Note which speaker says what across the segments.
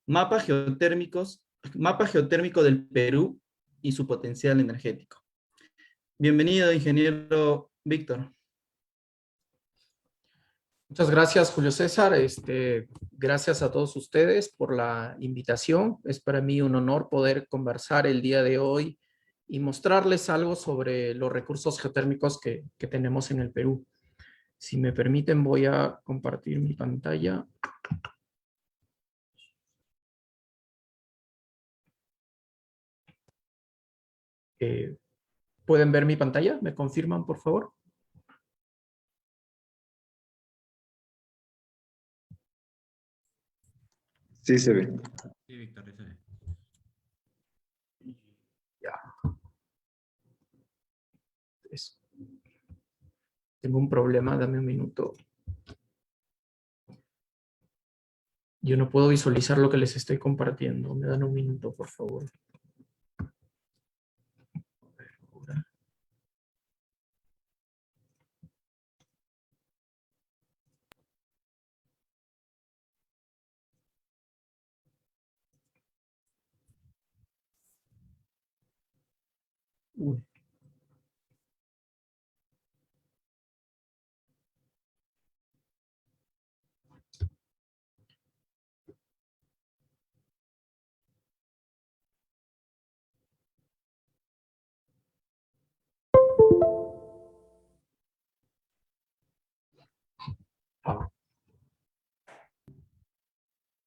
Speaker 1: Mapa mapa geotérmico del Perú y su potencial energético. Bienvenido, ingeniero Víctor.
Speaker 2: Muchas gracias, Julio César. Gracias a todos ustedes por la invitación. Es para mí un honor poder conversar el día de hoy y mostrarles algo sobre los recursos geotérmicos que tenemos en el Perú. Si me permiten, voy a compartir mi pantalla. ¿Pueden ver mi pantalla? ¿Me confirman, por favor?
Speaker 3: Sí, se ve.
Speaker 4: Sí, Víctor, se ve.
Speaker 2: Ya. Tengo un problema, dame un minuto. Yo no puedo visualizar lo que les estoy compartiendo. Me dan un minuto, por favor. Uy.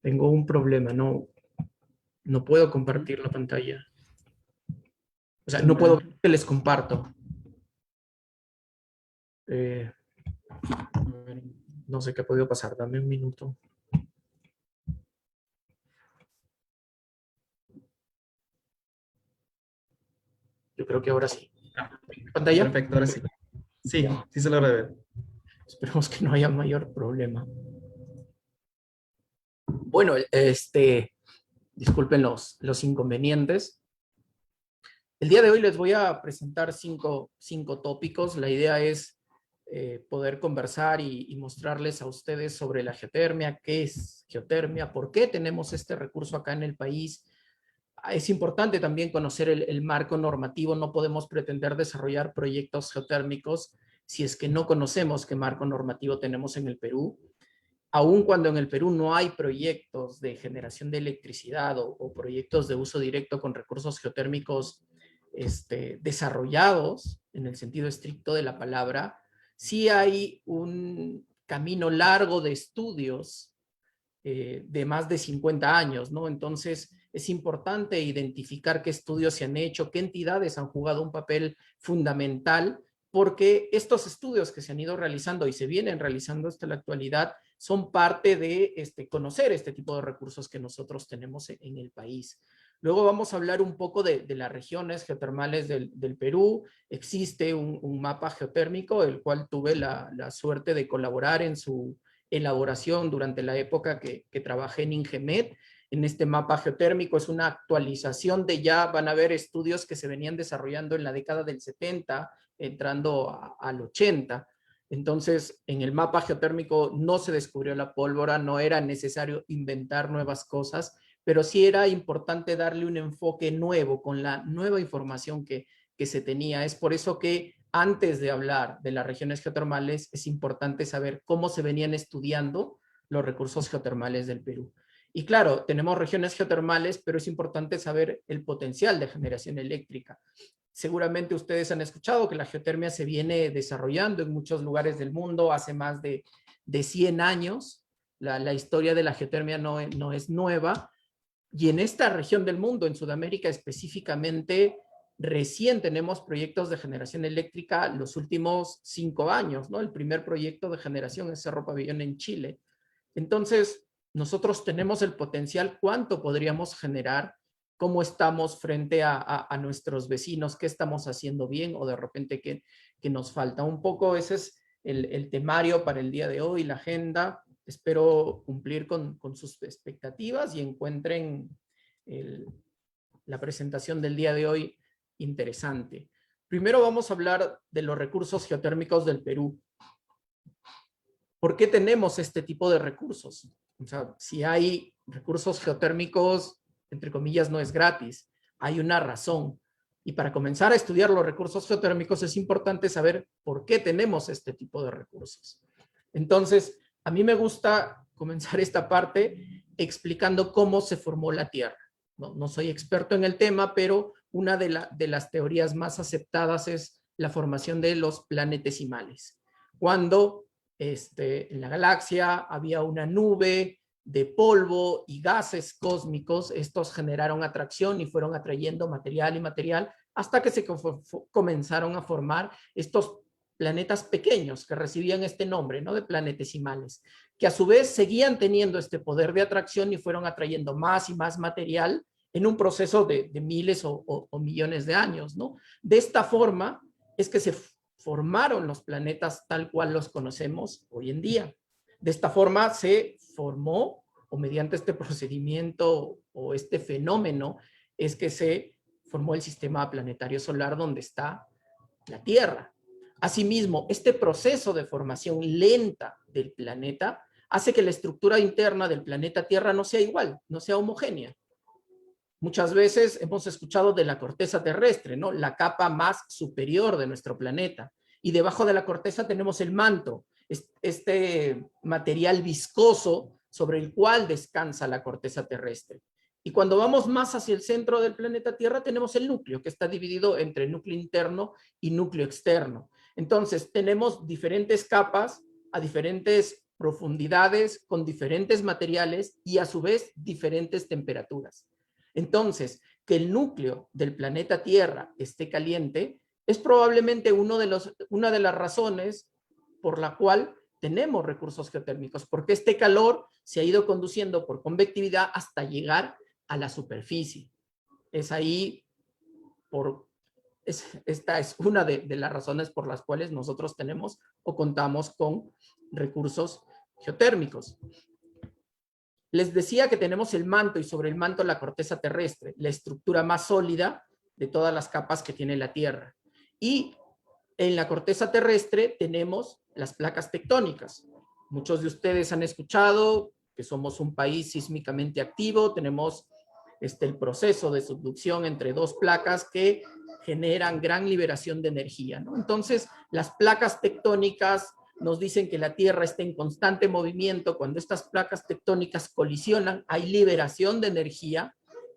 Speaker 2: Tengo un problema, no puedo compartir la pantalla. O sea, no puedo ver que les comparto. No sé qué ha podido pasar, dame un minuto. Yo creo que ahora sí. ¿Pantalla?
Speaker 1: Perfecto, ahora sí. Sí, sí se logra ver.
Speaker 2: Esperemos que no haya mayor problema. Bueno, disculpen los inconvenientes. El día de hoy les voy a presentar cinco tópicos. La idea es poder conversar y mostrarles a ustedes sobre la geotermia, qué es geotermia, por qué tenemos este recurso acá en el país. Es importante también conocer el marco normativo. No podemos pretender desarrollar proyectos geotérmicos si es que no conocemos qué marco normativo tenemos en el Perú. Aun cuando en el Perú no hay proyectos de generación de electricidad o proyectos de uso directo con recursos geotérmicos desarrollados en el sentido estricto de la palabra, sí hay un camino largo de estudios de más de 50 años, ¿no? Entonces, es importante identificar qué estudios se han hecho, qué entidades han jugado un papel fundamental, porque estos estudios que se han ido realizando y se vienen realizando hasta la actualidad son parte de conocer este tipo de recursos que nosotros tenemos en el país. Luego vamos a hablar un poco de las regiones geotermales del Perú. Existe un mapa geotérmico, el cual tuve la suerte de colaborar en su elaboración durante la época que trabajé en Ingemet. En este mapa geotérmico es una actualización de ya, van a ver estudios que se venían desarrollando en la década del 70, entrando al 80. Entonces, en el mapa geotérmico no se descubrió la pólvora, no era necesario inventar nuevas cosas, pero sí era importante darle un enfoque nuevo con la nueva información que se tenía. Es por eso que antes de hablar de las regiones geotermales, es importante saber cómo se venían estudiando los recursos geotermales del Perú. Y claro, tenemos regiones geotermales, pero es importante saber el potencial de generación eléctrica. Seguramente ustedes han escuchado que la geotermia se viene desarrollando en muchos lugares del mundo hace más de 100 años. La historia de la geotermia no es nueva. Y en esta región del mundo, en Sudamérica específicamente, recién tenemos proyectos de generación eléctrica los últimos 5 años, ¿no? El primer proyecto de generación es Cerro Pabellón en Chile. Entonces, nosotros tenemos el potencial, cuánto podríamos generar, cómo estamos frente a nuestros vecinos, qué estamos haciendo bien o de repente qué nos falta. Un poco ese es el temario para el día de hoy, la agenda. Espero cumplir con sus expectativas y encuentren la presentación del día de hoy interesante. Primero vamos a hablar de los recursos geotérmicos del Perú. ¿Por qué tenemos este tipo de recursos? O sea, si hay recursos geotérmicos, entre comillas, no es gratis. Hay una razón. Y para comenzar a estudiar los recursos geotérmicos es importante saber por qué tenemos este tipo de recursos. Entonces, a mí me gusta comenzar esta parte explicando cómo se formó la Tierra. No soy experto en el tema, pero una de las teorías más aceptadas es la formación de los planetesimales. Cuando en la galaxia había una nube de polvo y gases cósmicos, estos generaron atracción y fueron atrayendo material y material hasta que se comenzaron a formar estos planetas pequeños que recibían este nombre, ¿no? De planetesimales, que a su vez seguían teniendo este poder de atracción y fueron atrayendo más y más material en un proceso de miles o millones de años, ¿no? De esta forma es que se formaron los planetas tal cual los conocemos hoy en día. De esta forma se formó, o mediante este procedimiento o este fenómeno, es que se formó el sistema planetario solar donde está la Tierra. Asimismo, este proceso de formación lenta del planeta hace que la estructura interna del planeta Tierra no sea igual, no sea homogénea. Muchas veces hemos escuchado de la corteza terrestre, ¿no? La capa más superior de nuestro planeta. Y debajo de la corteza tenemos el manto, este material viscoso sobre el cual descansa la corteza terrestre. Y cuando vamos más hacia el centro del planeta Tierra, tenemos el núcleo, que está dividido entre núcleo interno y núcleo externo. Entonces, tenemos diferentes capas a diferentes profundidades, con diferentes materiales y a su vez diferentes temperaturas. Entonces, que el núcleo del planeta Tierra esté caliente es probablemente una de las razones por la cual tenemos recursos geotérmicos, porque este calor se ha ido conduciendo por convectividad hasta llegar a la superficie. Es ahí, esta es una de las razones por las cuales nosotros tenemos o contamos con recursos geotérmicos. Les decía que tenemos el manto y sobre el manto la corteza terrestre, la estructura más sólida de todas las capas que tiene la Tierra. Y en la corteza terrestre tenemos las placas tectónicas. Muchos de ustedes han escuchado que somos un país sísmicamente activo, tenemos el proceso de subducción entre dos placas que generan gran liberación de energía, ¿no? Entonces, las placas tectónicas nos dicen que la Tierra está en constante movimiento. Cuando estas placas tectónicas colisionan, hay liberación de energía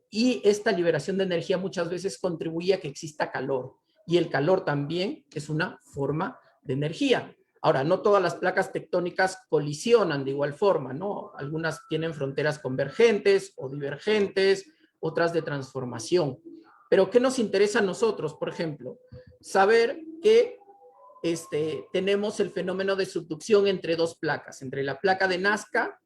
Speaker 2: y esta liberación de energía muchas veces contribuye a que exista calor. Y el calor también es una forma de energía. Ahora, no todas las placas tectónicas colisionan de igual forma, ¿no? Algunas tienen fronteras convergentes o divergentes, otras de transformación. Pero ¿qué nos interesa a nosotros? Por ejemplo, saber que tenemos el fenómeno de subducción entre dos placas, entre la placa de Nazca,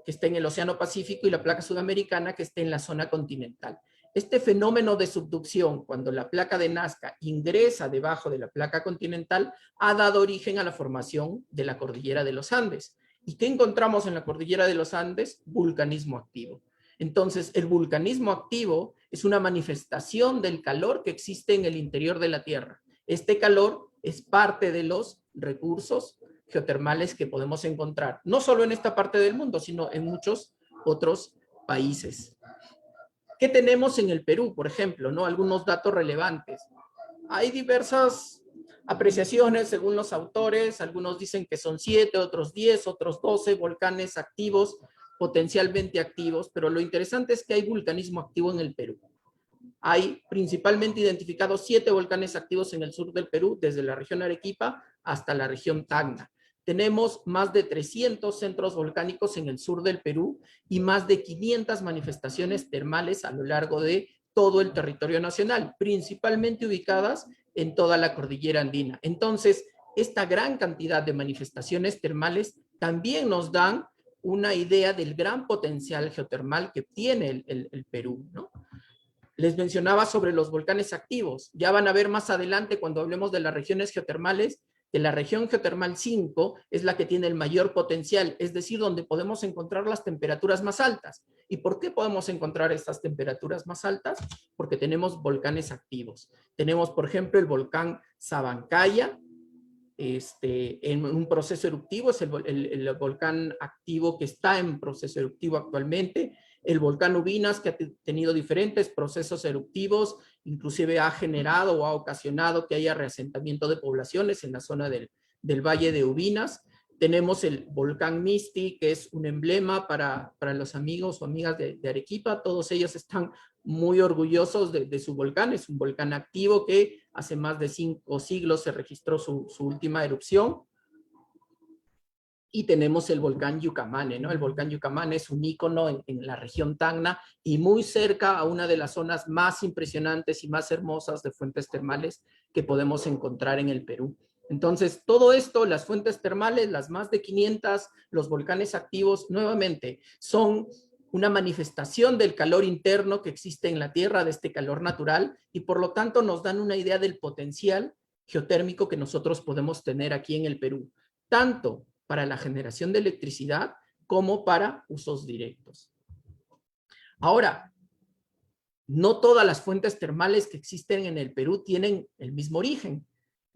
Speaker 2: que está en el Océano Pacífico, y la placa sudamericana, que está en la zona continental. Este fenómeno de subducción, cuando la placa de Nazca ingresa debajo de la placa continental, ha dado origen a la formación de la cordillera de los Andes. ¿Y qué encontramos en la cordillera de los Andes? Vulcanismo activo. Entonces, el vulcanismo activo es una manifestación del calor que existe en el interior de la Tierra. Este calor es parte de los recursos geotermales que podemos encontrar, no solo en esta parte del mundo, sino en muchos otros países. ¿Qué tenemos en el Perú, por ejemplo? ¿No? Algunos datos relevantes. Hay diversas apreciaciones según los autores. Algunos dicen que son 7, otros 10, otros 12 volcanes activos, potencialmente activos, pero lo interesante es que hay vulcanismo activo en el Perú. Hay principalmente identificados 7 volcanes activos en el sur del Perú, desde la región Arequipa hasta la región Tacna. Tenemos más de 300 centros volcánicos en el sur del Perú y más de 500 manifestaciones termales a lo largo de todo el territorio nacional, principalmente ubicadas en toda la cordillera andina. Entonces, esta gran cantidad de manifestaciones termales también nos dan una idea del gran potencial geotermal que tiene el Perú, ¿no? Les mencionaba sobre los volcanes activos. Ya van a ver más adelante cuando hablemos de las regiones geotermales, que la región geotermal 5 es la que tiene el mayor potencial, es decir, donde podemos encontrar las temperaturas más altas. ¿Y por qué podemos encontrar estas temperaturas más altas? Porque tenemos volcanes activos. Tenemos, por ejemplo, el volcán Sabancaya, en un proceso eruptivo, es el volcán activo que está en proceso eruptivo actualmente. El volcán Ubinas, que ha tenido diferentes procesos eruptivos, inclusive ha generado o ha ocasionado que haya reasentamiento de poblaciones en la zona del Valle de Ubinas. Tenemos el volcán Misti, que es un emblema para los amigos o amigas de Arequipa. Todos ellos están muy orgullosos de su volcán. Es un volcán activo que hace más de 5 siglos se registró su última erupción. Y tenemos el volcán Yucamane, ¿no? El volcán Yucamane es un ícono en la región Tacna y muy cerca a una de las zonas más impresionantes y más hermosas de fuentes termales que podemos encontrar en el Perú. Entonces, todo esto, las fuentes termales, las más de 500, los volcanes activos, nuevamente, son una manifestación del calor interno que existe en la Tierra, de este calor natural, y por lo tanto nos dan una idea del potencial geotérmico que nosotros podemos tener aquí en el Perú, tanto para la generación de electricidad como para usos directos. Ahora, no todas las fuentes termales que existen en el Perú tienen el mismo origen.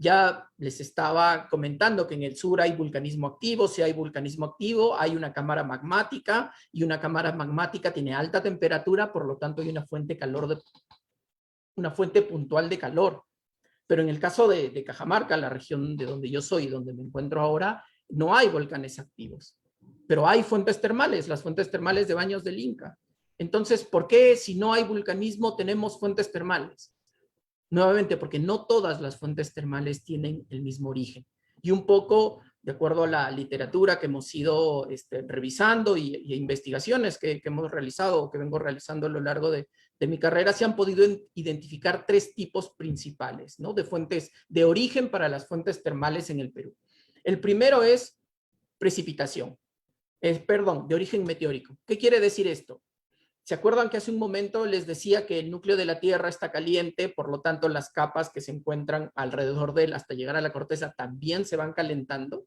Speaker 2: Ya les estaba comentando que en el sur hay vulcanismo activo. Si hay vulcanismo activo, hay una cámara magmática, y una cámara magmática tiene alta temperatura, por lo tanto hay una fuente puntual de calor. Pero en el caso de Cajamarca, la región de donde yo soy, donde me encuentro ahora, no hay volcanes activos, pero hay fuentes termales, las fuentes termales de Baños del Inca. Entonces, ¿por qué si no hay vulcanismo tenemos fuentes termales? Nuevamente, porque no todas las fuentes termales tienen el mismo origen. Y un poco, de acuerdo a la literatura que hemos ido revisando y investigaciones que hemos realizado o que vengo realizando a lo largo de mi carrera, se han podido identificar 3 tipos principales, ¿no?, de fuentes de origen para las fuentes termales en el Perú. El primero es precipitación, de origen meteórico. ¿Qué quiere decir esto? ¿Se acuerdan que hace un momento les decía que el núcleo de la Tierra está caliente, por lo tanto las capas que se encuentran alrededor de él hasta llegar a la corteza también se van calentando?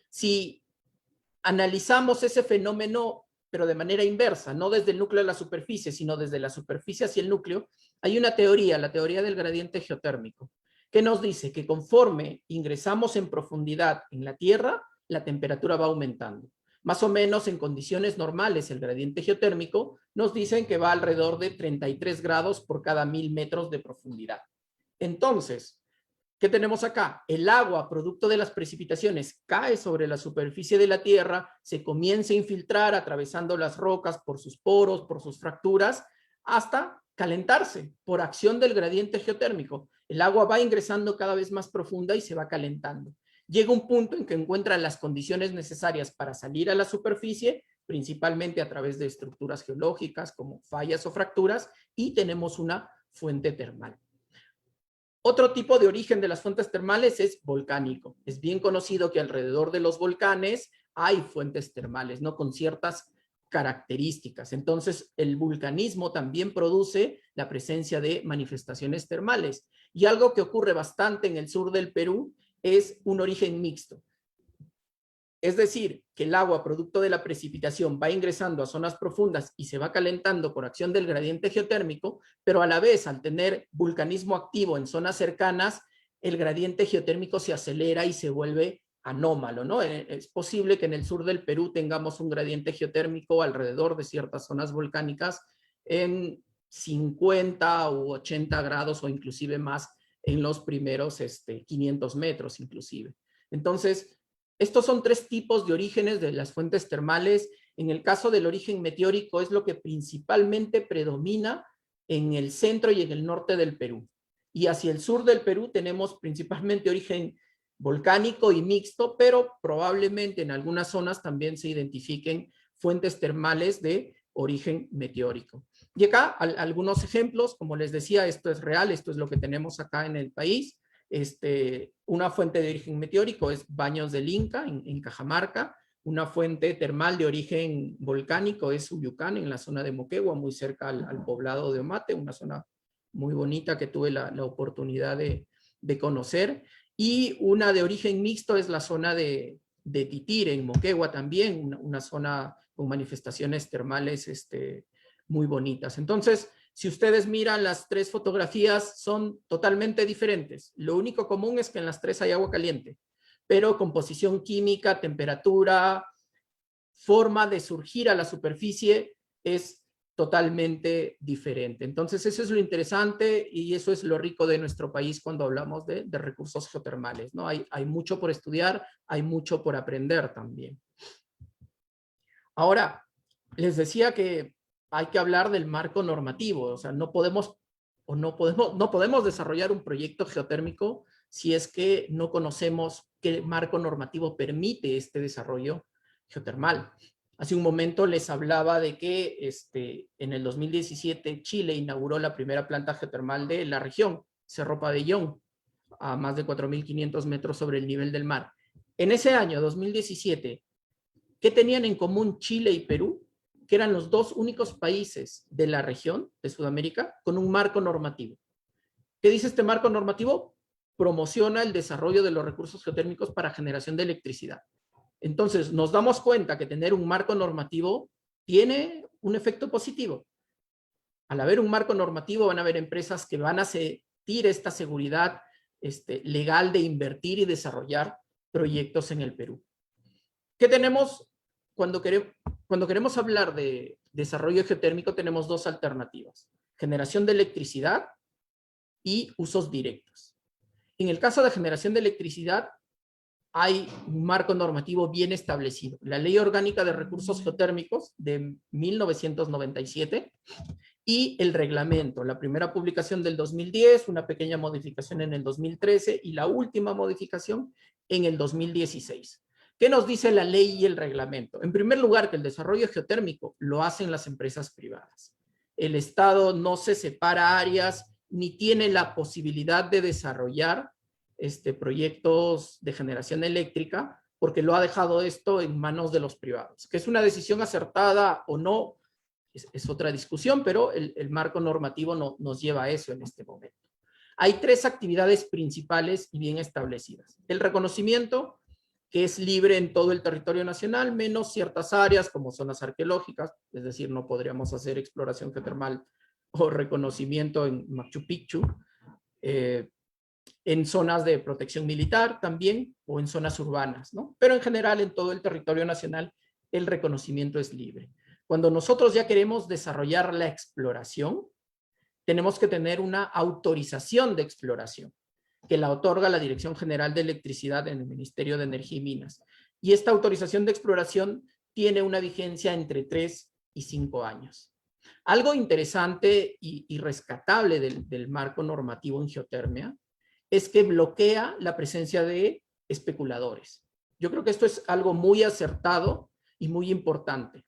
Speaker 2: Si analizamos ese fenómeno, pero de manera inversa, no desde el núcleo a la superficie, sino desde la superficie hacia el núcleo, hay una teoría, la teoría del gradiente geotérmico, que nos dice que conforme ingresamos en profundidad en la Tierra, la temperatura va aumentando. Más o menos en condiciones normales, el gradiente geotérmico nos dicen que va alrededor de 33 grados por cada 1000 metros de profundidad. Entonces, ¿qué tenemos acá? El agua, producto de las precipitaciones, cae sobre la superficie de la Tierra, se comienza a infiltrar atravesando las rocas por sus poros, por sus fracturas, hasta calentarse por acción del gradiente geotérmico. El agua va ingresando cada vez más profunda y se va calentando. Llega un punto en que encuentra las condiciones necesarias para salir a la superficie, principalmente a través de estructuras geológicas como fallas o fracturas, y tenemos una fuente termal. Otro tipo de origen de las fuentes termales es volcánico. Es bien conocido que alrededor de los volcanes hay fuentes termales, ¿no?, con ciertas características. Entonces, el vulcanismo también produce la presencia de manifestaciones termales. Y algo que ocurre bastante en el sur del Perú es un origen mixto. Es decir, que el agua, producto de la precipitación, va ingresando a zonas profundas y se va calentando por acción del gradiente geotérmico, pero a la vez, al tener vulcanismo activo en zonas cercanas, el gradiente geotérmico se acelera y se vuelve anómalo, ¿no? Es posible que en el sur del Perú tengamos un gradiente geotérmico alrededor de ciertas zonas volcánicas en 50 u 80 grados o inclusive más en los primeros 500 metros inclusive. Entonces, estos son 3 tipos de orígenes de las fuentes termales. En el caso del origen meteórico es lo que principalmente predomina en el centro y en el norte del Perú. Y hacia el sur del Perú tenemos principalmente origen volcánico y mixto, pero probablemente en algunas zonas también se identifiquen fuentes termales de origen meteórico. Y acá algunos ejemplos, como les decía, esto es real, esto es lo que tenemos acá en el país. Una fuente de origen meteórico es Baños del Inca en Cajamarca. Una fuente termal de origen volcánico es Uyucán en la zona de Moquegua, muy cerca al poblado de Omate, una zona muy bonita que tuve la oportunidad de conocer. Y una de origen mixto es la zona de Titire en Moquegua también, una zona con manifestaciones termales muy bonitas. Entonces, si ustedes miran las 3 fotografías, son totalmente diferentes. Lo único común es que en las 3 hay agua caliente. pero composición química, temperatura, forma de surgir a la superficie es totalmente diferente. Entonces, eso es lo interesante y eso es lo rico de nuestro país cuando hablamos de recursos geotermales, ¿no? Hay mucho por estudiar, hay mucho por aprender también. Ahora, les decía que hay que hablar del marco normativo, o sea, no podemos desarrollar un proyecto geotérmico si es que no conocemos qué marco normativo permite este desarrollo geotermal. Hace un momento les hablaba de que en el 2017 Chile inauguró la primera planta geotermal de la región, Cerro Pabellón, a más de 4.500 metros sobre el nivel del mar. En ese año, 2017, ¿qué tenían en común Chile y Perú? Que eran los dos únicos países de la región de Sudamérica con un marco normativo. ¿Qué dice este marco normativo? Promociona el desarrollo de los recursos geotérmicos para generación de electricidad. Entonces, nos damos cuenta que tener un marco normativo tiene un efecto positivo. Al haber un marco normativo, van a haber empresas que van a sentir esta seguridad legal de invertir y desarrollar proyectos en el Perú. ¿Qué tenemos cuando queremos hablar de desarrollo geotérmico? Tenemos dos alternativas: generación de electricidad y usos directos. En el caso de generación de electricidad, hay un marco normativo bien establecido. La Ley Orgánica de Recursos Geotérmicos de 1997 y el reglamento, la primera publicación del 2010, una pequeña modificación en el 2013 y la última modificación en el 2016. ¿Qué nos dice la ley y el reglamento? En primer lugar, que el desarrollo geotérmico lo hacen las empresas privadas. El Estado no se separa áreas ni tiene la posibilidad de desarrollar proyectos de generación eléctrica, porque lo ha dejado esto en manos de los privados. Que es una decisión acertada o no, es otra discusión, pero el marco normativo nos lleva a eso en este momento. Hay tres actividades principales y bien establecidas. El reconocimiento, que es libre en todo el territorio nacional, menos ciertas áreas como zonas arqueológicas, es decir, no podríamos hacer exploración geotermal o reconocimiento en Machu Picchu, en zonas de protección militar también, o en zonas urbanas, ¿no? Pero en general, en todo el territorio nacional, el reconocimiento es libre. Cuando nosotros ya queremos desarrollar la exploración, tenemos que tener una autorización de exploración, que la otorga la Dirección General de Electricidad en el Ministerio de Energía y Minas. Y esta autorización de exploración tiene una vigencia entre 3 y 5 años. Algo interesante y rescatable del marco normativo en geotermia es que bloquea la presencia de especuladores. Yo creo que esto es algo muy acertado y muy importante,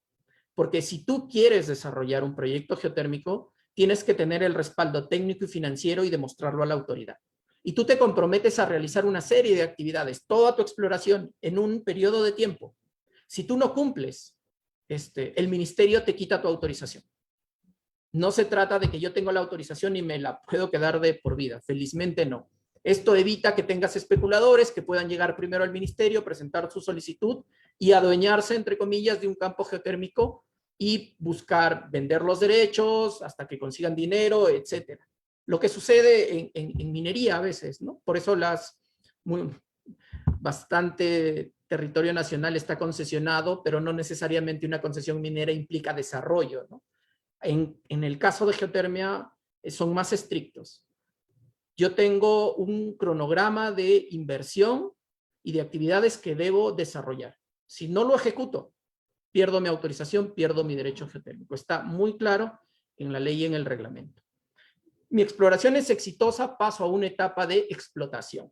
Speaker 2: porque si tú quieres desarrollar un proyecto geotérmico, tienes que tener el respaldo técnico y financiero y demostrarlo a la autoridad. Y tú te comprometes a realizar una serie de actividades, toda tu exploración en un periodo de tiempo. Si tú no cumples, el ministerio te quita tu autorización. No se trata de que yo tengo la autorización y me la puedo quedar de por vida. Felizmente no. Esto evita que tengas especuladores que puedan llegar primero al ministerio, presentar su solicitud y adueñarse, entre comillas, de un campo geotérmico y buscar vender los derechos hasta que consigan dinero, etcétera. Lo que sucede en minería a veces, ¿no? Por eso bastante territorio nacional está concesionado, pero no necesariamente una concesión minera implica desarrollo, ¿no? En el caso de geotermia son más estrictos. Yo tengo un cronograma de inversión y de actividades que debo desarrollar. Si no lo ejecuto, pierdo mi autorización, pierdo mi derecho geotérmico. Está muy claro en la ley y en el reglamento. Mi exploración es exitosa, paso a una etapa de explotación.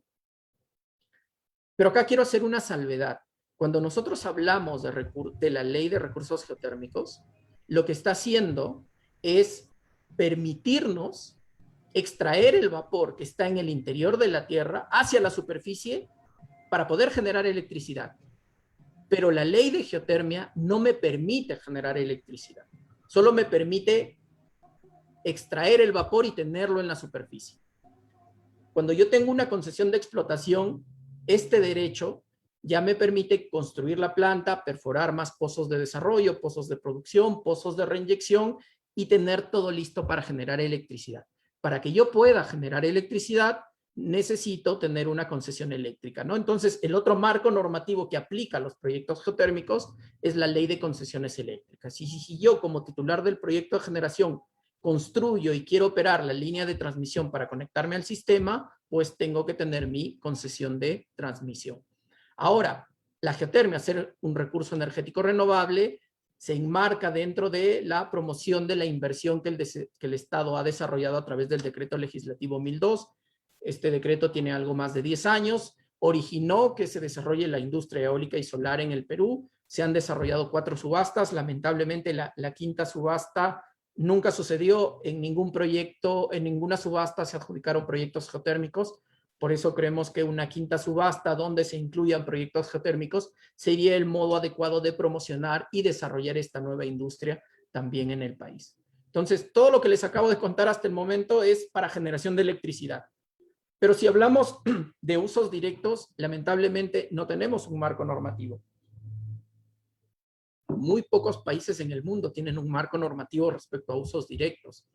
Speaker 2: Pero acá quiero hacer una salvedad. Cuando nosotros hablamos de la ley de recursos geotérmicos, lo que está haciendo es permitirnos extraer el vapor que está en el interior de la Tierra hacia la superficie para poder generar electricidad. Pero la ley de geotermia no me permite generar electricidad. Solo me permite extraer el vapor y tenerlo en la superficie. Cuando yo tengo una concesión de explotación, este derecho ya me permite construir la planta, perforar más pozos de desarrollo, pozos de producción, pozos de reinyección y tener todo listo para generar electricidad. Para que yo pueda generar electricidad, necesito tener una concesión eléctrica, ¿no? Entonces, el otro marco normativo que aplica a los proyectos geotérmicos es la ley de concesiones eléctricas. Y si yo, como titular del proyecto de generación, construyo y quiero operar la línea de transmisión para conectarme al sistema, pues tengo que tener mi concesión de transmisión. Ahora, la geotermia, ser un recurso energético renovable, se enmarca dentro de la promoción de la inversión que el Estado ha desarrollado a través del Decreto Legislativo 1002. Este decreto tiene algo más de 10 años, originó que se desarrolle la industria eólica y solar en el Perú. Se han desarrollado 4 subastas. Lamentablemente, la quinta subasta nunca sucedió en ningún proyecto, en ninguna subasta se adjudicaron proyectos geotérmicos. Por eso creemos que una quinta subasta donde se incluyan proyectos geotérmicos sería el modo adecuado de promocionar y desarrollar esta nueva industria también en el país. Entonces, todo lo que les acabo de contar hasta el momento es para generación de electricidad. Pero si hablamos de usos directos, lamentablemente no tenemos un marco normativo. Muy pocos países en el mundo tienen un marco normativo respecto a usos directos.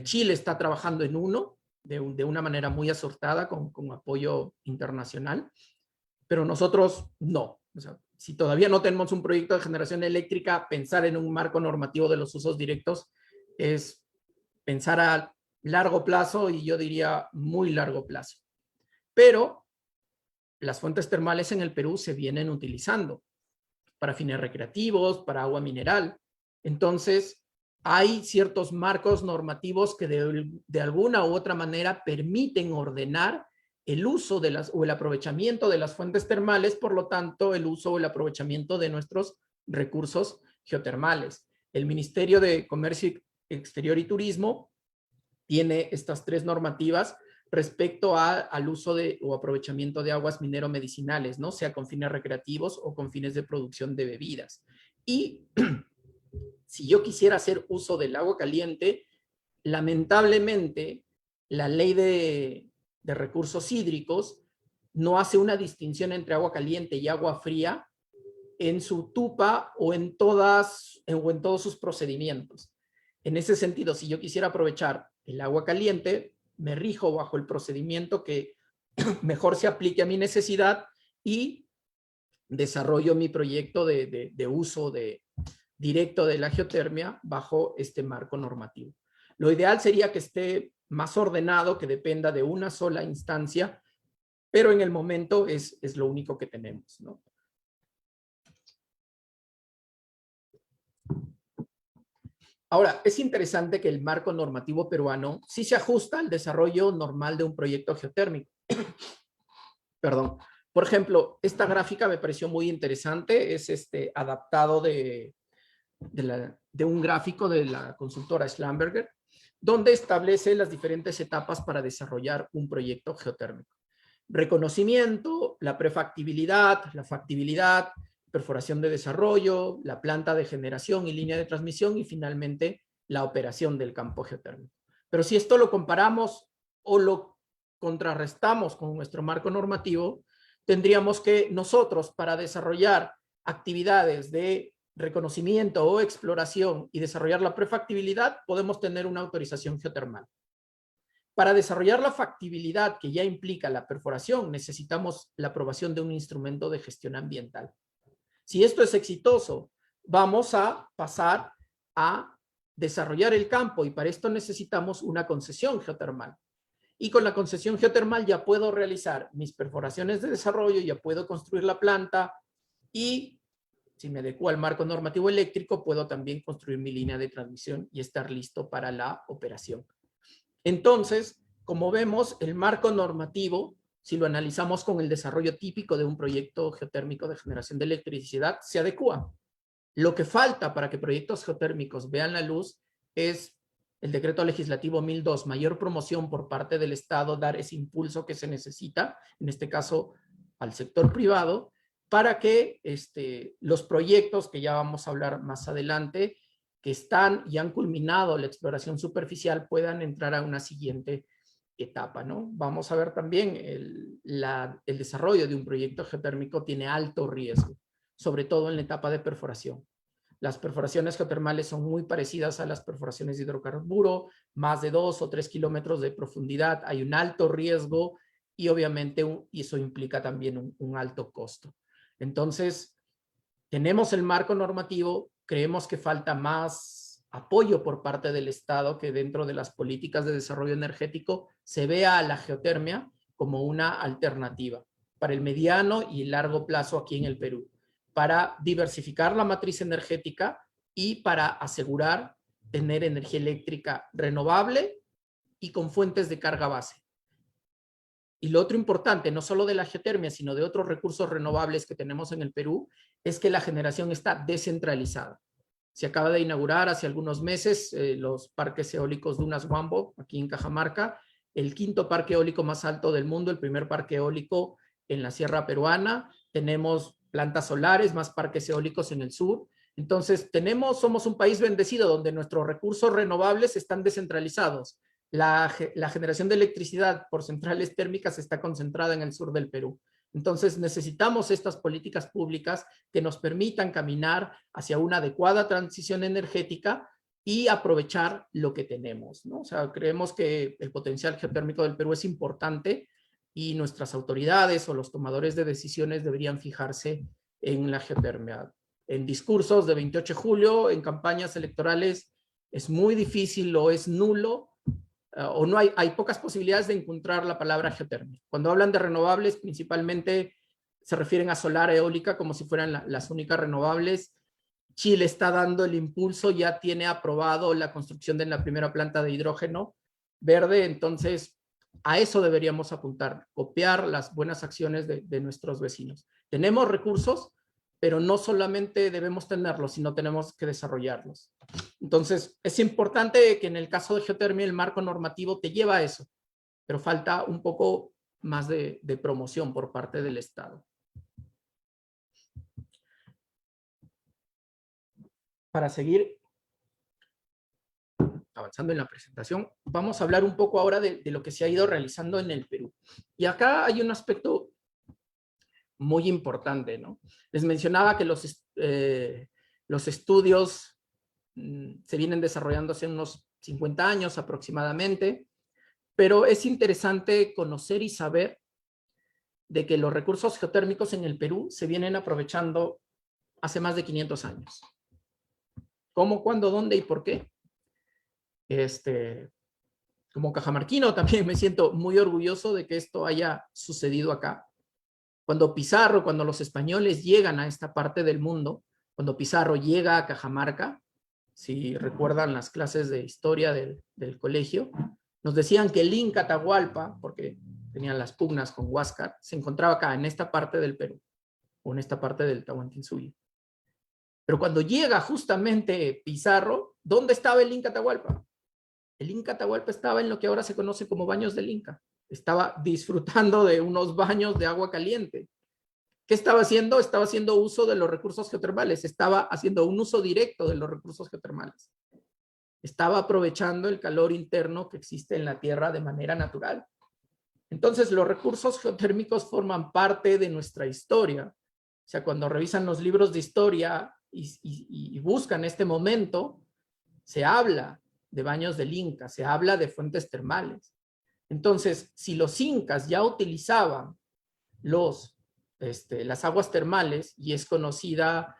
Speaker 2: Chile está trabajando en uno de una manera muy acertada con apoyo internacional, pero nosotros no. O sea, si todavía no tenemos un proyecto de generación eléctrica, pensar en un marco normativo de los usos directos es pensar a largo plazo y yo diría muy largo plazo. Pero las fuentes termales en el Perú se vienen utilizando para fines recreativos, para agua mineral. Entonces, hay ciertos marcos normativos que de alguna u otra manera permiten ordenar el uso de o el aprovechamiento de las fuentes termales, por lo tanto, el uso o el aprovechamiento de nuestros recursos geotermales. El Ministerio de Comercio Exterior y Turismo tiene estas 3 normativas respecto al uso o aprovechamiento de aguas minero-medicinales, ¿no? Sea con fines recreativos o con fines de producción de bebidas. Y si yo quisiera hacer uso del agua caliente, lamentablemente la ley de recursos hídricos no hace una distinción entre agua caliente y agua fría en su TUPA o en todos sus procedimientos. En ese sentido, si yo quisiera aprovechar el agua caliente, me rijo bajo el procedimiento que mejor se aplique a mi necesidad y desarrollo mi proyecto de uso directo de la geotermia bajo este marco normativo. Lo ideal sería que esté más ordenado, que dependa de una sola instancia, pero en el momento es lo único que tenemos, ¿no? Ahora, es interesante que el marco normativo peruano sí se ajusta al desarrollo normal de un proyecto geotérmico. Perdón. Por ejemplo, esta gráfica me pareció muy interesante. Es adaptado de un gráfico de la consultora Schlumberger, donde establece las diferentes etapas para desarrollar un proyecto geotérmico. Reconocimiento, la prefactibilidad, la factibilidad, perforación de desarrollo, la planta de generación y línea de transmisión y finalmente la operación del campo geotérmico. Pero si esto lo comparamos o lo contrarrestamos con nuestro marco normativo, tendríamos que nosotros, para desarrollar actividades de reconocimiento o exploración y desarrollar la prefactibilidad, podemos tener una autorización geotermal. Para desarrollar la factibilidad, que ya implica la perforación, necesitamos la aprobación de un instrumento de gestión ambiental. Si esto es exitoso, vamos a pasar a desarrollar el campo y para esto necesitamos una concesión geotermal. Y con la concesión geotermal ya puedo realizar mis perforaciones de desarrollo, ya puedo construir la planta y si me adecuo al marco normativo eléctrico, puedo también construir mi línea de transmisión y estar listo para la operación. Entonces, como vemos, el marco normativo, si lo analizamos con el desarrollo típico de un proyecto geotérmico de generación de electricidad, se adecua. Lo que falta para que proyectos geotérmicos vean la luz es el decreto legislativo 1002, mayor promoción por parte del Estado, dar ese impulso que se necesita, en este caso al sector privado, para que los proyectos que ya vamos a hablar más adelante, que están y han culminado la exploración superficial, puedan entrar a una siguiente etapa, ¿no? Vamos a ver también el desarrollo de un proyecto geotérmico tiene alto riesgo, sobre todo en la etapa de perforación. Las perforaciones geotermales son muy parecidas a las perforaciones de hidrocarburo, más de 2 o 3 kilómetros de profundidad, hay un alto riesgo y obviamente eso implica también un alto costo. Entonces, tenemos el marco normativo, creemos que falta más apoyo por parte del Estado, que dentro de las políticas de desarrollo energético se vea a la geotermia como una alternativa para el mediano y largo plazo aquí en el Perú, para diversificar la matriz energética y para asegurar tener energía eléctrica renovable y con fuentes de carga base. Y lo otro importante, no solo de la geotermia, sino de otros recursos renovables que tenemos en el Perú, es que la generación está descentralizada. Se acaba de inaugurar hace algunos meses los parques eólicos Dunas Huambo, aquí en Cajamarca, el quinto parque eólico más alto del mundo, el primer parque eólico en la sierra peruana. Tenemos plantas solares, más parques eólicos en el sur. Entonces, somos un país bendecido donde nuestros recursos renovables están descentralizados. La generación de electricidad por centrales térmicas está concentrada en el sur del Perú. Entonces necesitamos estas políticas públicas que nos permitan caminar hacia una adecuada transición energética y aprovechar lo que tenemos, ¿no? O sea, creemos que el potencial geotérmico del Perú es importante y nuestras autoridades o los tomadores de decisiones deberían fijarse en la geotermia. En discursos de 28 de julio, en campañas electorales, es muy difícil o es nulo o no hay pocas posibilidades de encontrar la palabra geotermia. Cuando hablan de renovables, principalmente se refieren a solar, eólica, como si fueran las únicas renovables. Chile está dando el impulso, ya tiene aprobado la construcción de la primera planta de hidrógeno verde, entonces a eso deberíamos apuntar, copiar las buenas acciones de nuestros vecinos. Tenemos recursos, pero no solamente debemos tenerlos, sino tenemos que desarrollarlos. Entonces, es importante que en el caso de geotermia el marco normativo te lleva a eso, pero falta un poco más de promoción por parte del Estado. Para seguir avanzando en la presentación, vamos a hablar un poco ahora de lo que se ha ido realizando en el Perú. Y acá hay un aspecto muy importante, ¿no? Les mencionaba que los estudios se vienen desarrollando hace unos 50 años aproximadamente, pero es interesante conocer y saber de que los recursos geotérmicos en el Perú se vienen aprovechando hace más de 500 años. ¿Cómo, cuándo, dónde y por qué? Como cajamarquino también me siento muy orgulloso de que esto haya sucedido acá. Cuando Pizarro, cuando los españoles llegan a esta parte del mundo, cuando Pizarro llega a Cajamarca, si recuerdan las clases de historia del colegio, nos decían que el Inca Atahualpa, porque tenían las pugnas con Huáscar, se encontraba acá, en esta parte del Perú, o en esta parte del Tahuantinsuyo. Pero cuando llega justamente Pizarro, ¿dónde estaba el Inca Atahualpa? El Inca Atahualpa estaba en lo que ahora se conoce como Baños del Inca. Estaba disfrutando de unos baños de agua caliente. ¿Qué estaba haciendo? Estaba haciendo uso de los recursos geotermales. Estaba haciendo un uso directo de los recursos geotermales. Estaba aprovechando el calor interno que existe en la Tierra de manera natural. Entonces, los recursos geotérmicos forman parte de nuestra historia. O sea, cuando revisan los libros de historia y buscan este momento, se habla de Baños del Inca, se habla de fuentes termales. Entonces, si los incas ya utilizaban las aguas termales, y es conocida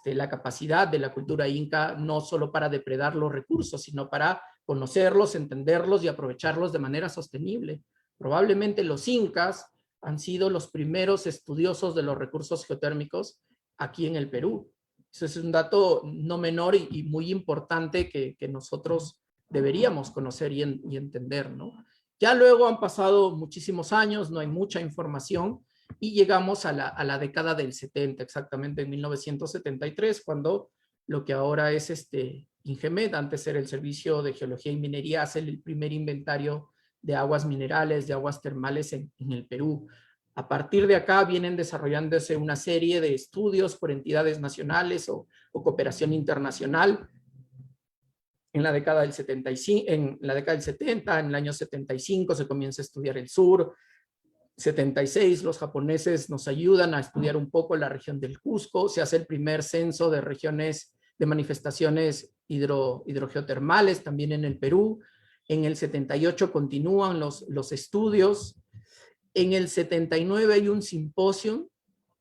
Speaker 2: la capacidad de la cultura inca no solo para depredar los recursos, sino para conocerlos, entenderlos y aprovecharlos de manera sostenible. Probablemente los incas han sido los primeros estudiosos de los recursos geotérmicos aquí en el Perú. Eso es un dato no menor y muy importante que nosotros deberíamos conocer y entender, ¿no? Ya luego han pasado muchísimos años, no hay mucha información, y llegamos a la década del 70, exactamente en 1973, cuando lo que ahora es INGEMET, antes era el Servicio de Geología y Minería, hace el primer inventario de aguas minerales, de aguas termales en el Perú. A partir de acá vienen desarrollándose una serie de estudios por entidades nacionales o cooperación internacional. En la década del 75, en la década del 70, en el año 75 se comienza a estudiar el sur. 76 los japoneses nos ayudan a estudiar un poco la región del Cusco. Se hace el primer censo de regiones de manifestaciones hidrogeotermales también en el Perú. En el 78 continúan los estudios. En el 79 hay un simposio,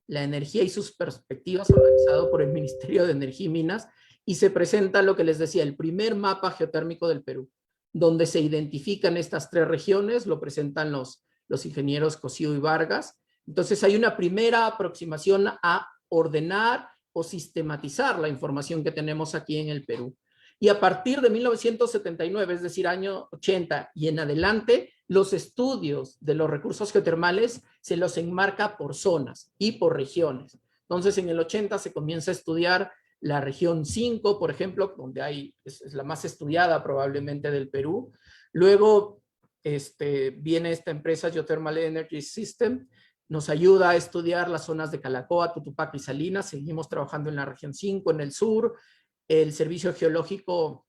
Speaker 2: La energía y sus perspectivas, organizado por el Ministerio de Energía y Minas, y se presenta lo que les decía, el primer mapa geotérmico del Perú, donde se identifican estas tres regiones, lo presentan los ingenieros Cosío y Vargas. Entonces hay una primera aproximación a ordenar o sistematizar la información que tenemos aquí en el Perú. Y a partir de 1979, es decir, año 80 y en adelante, los estudios de los recursos geotermales se los enmarca por zonas y por regiones. Entonces, en el 80 se comienza a estudiar la región 5, por ejemplo, donde es la más estudiada probablemente del Perú. Luego viene esta empresa Geothermal Energy System, nos ayuda a estudiar las zonas de Calacoa, Tutupac y Salinas. Seguimos trabajando en la región 5, en el sur. El Servicio Geológico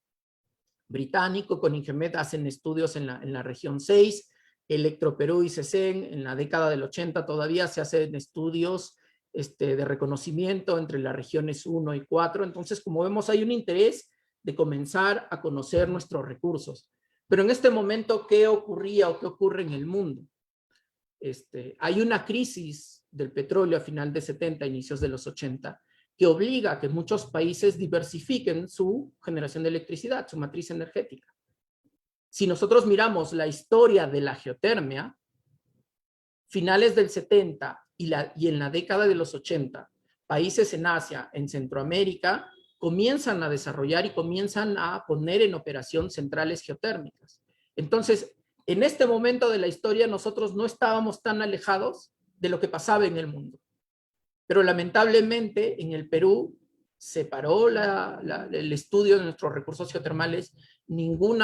Speaker 2: Británico con Ingemet hacen estudios en la región 6. Electroperú y CECEN en la década del 80 todavía se hacen estudios de reconocimiento entre las regiones 1 y 4. Entonces, como vemos, hay un interés de comenzar a conocer nuestros recursos. Pero en este momento, ¿qué ocurría o qué ocurre en el mundo? Hay una crisis del petróleo a final de 70, inicios de los 80, que obliga a que muchos países diversifiquen su generación de electricidad, su matriz energética. Si nosotros miramos la historia de la geotermia, finales del 70 y en la década de los 80, países en Asia, en Centroamérica, comienzan a desarrollar y comienzan a poner en operación centrales geotérmicas. Entonces, en este momento de la historia nosotros no estábamos tan alejados de lo que pasaba en el mundo. Pero lamentablemente en el Perú se paró el estudio de nuestros recursos geotermales. Ningún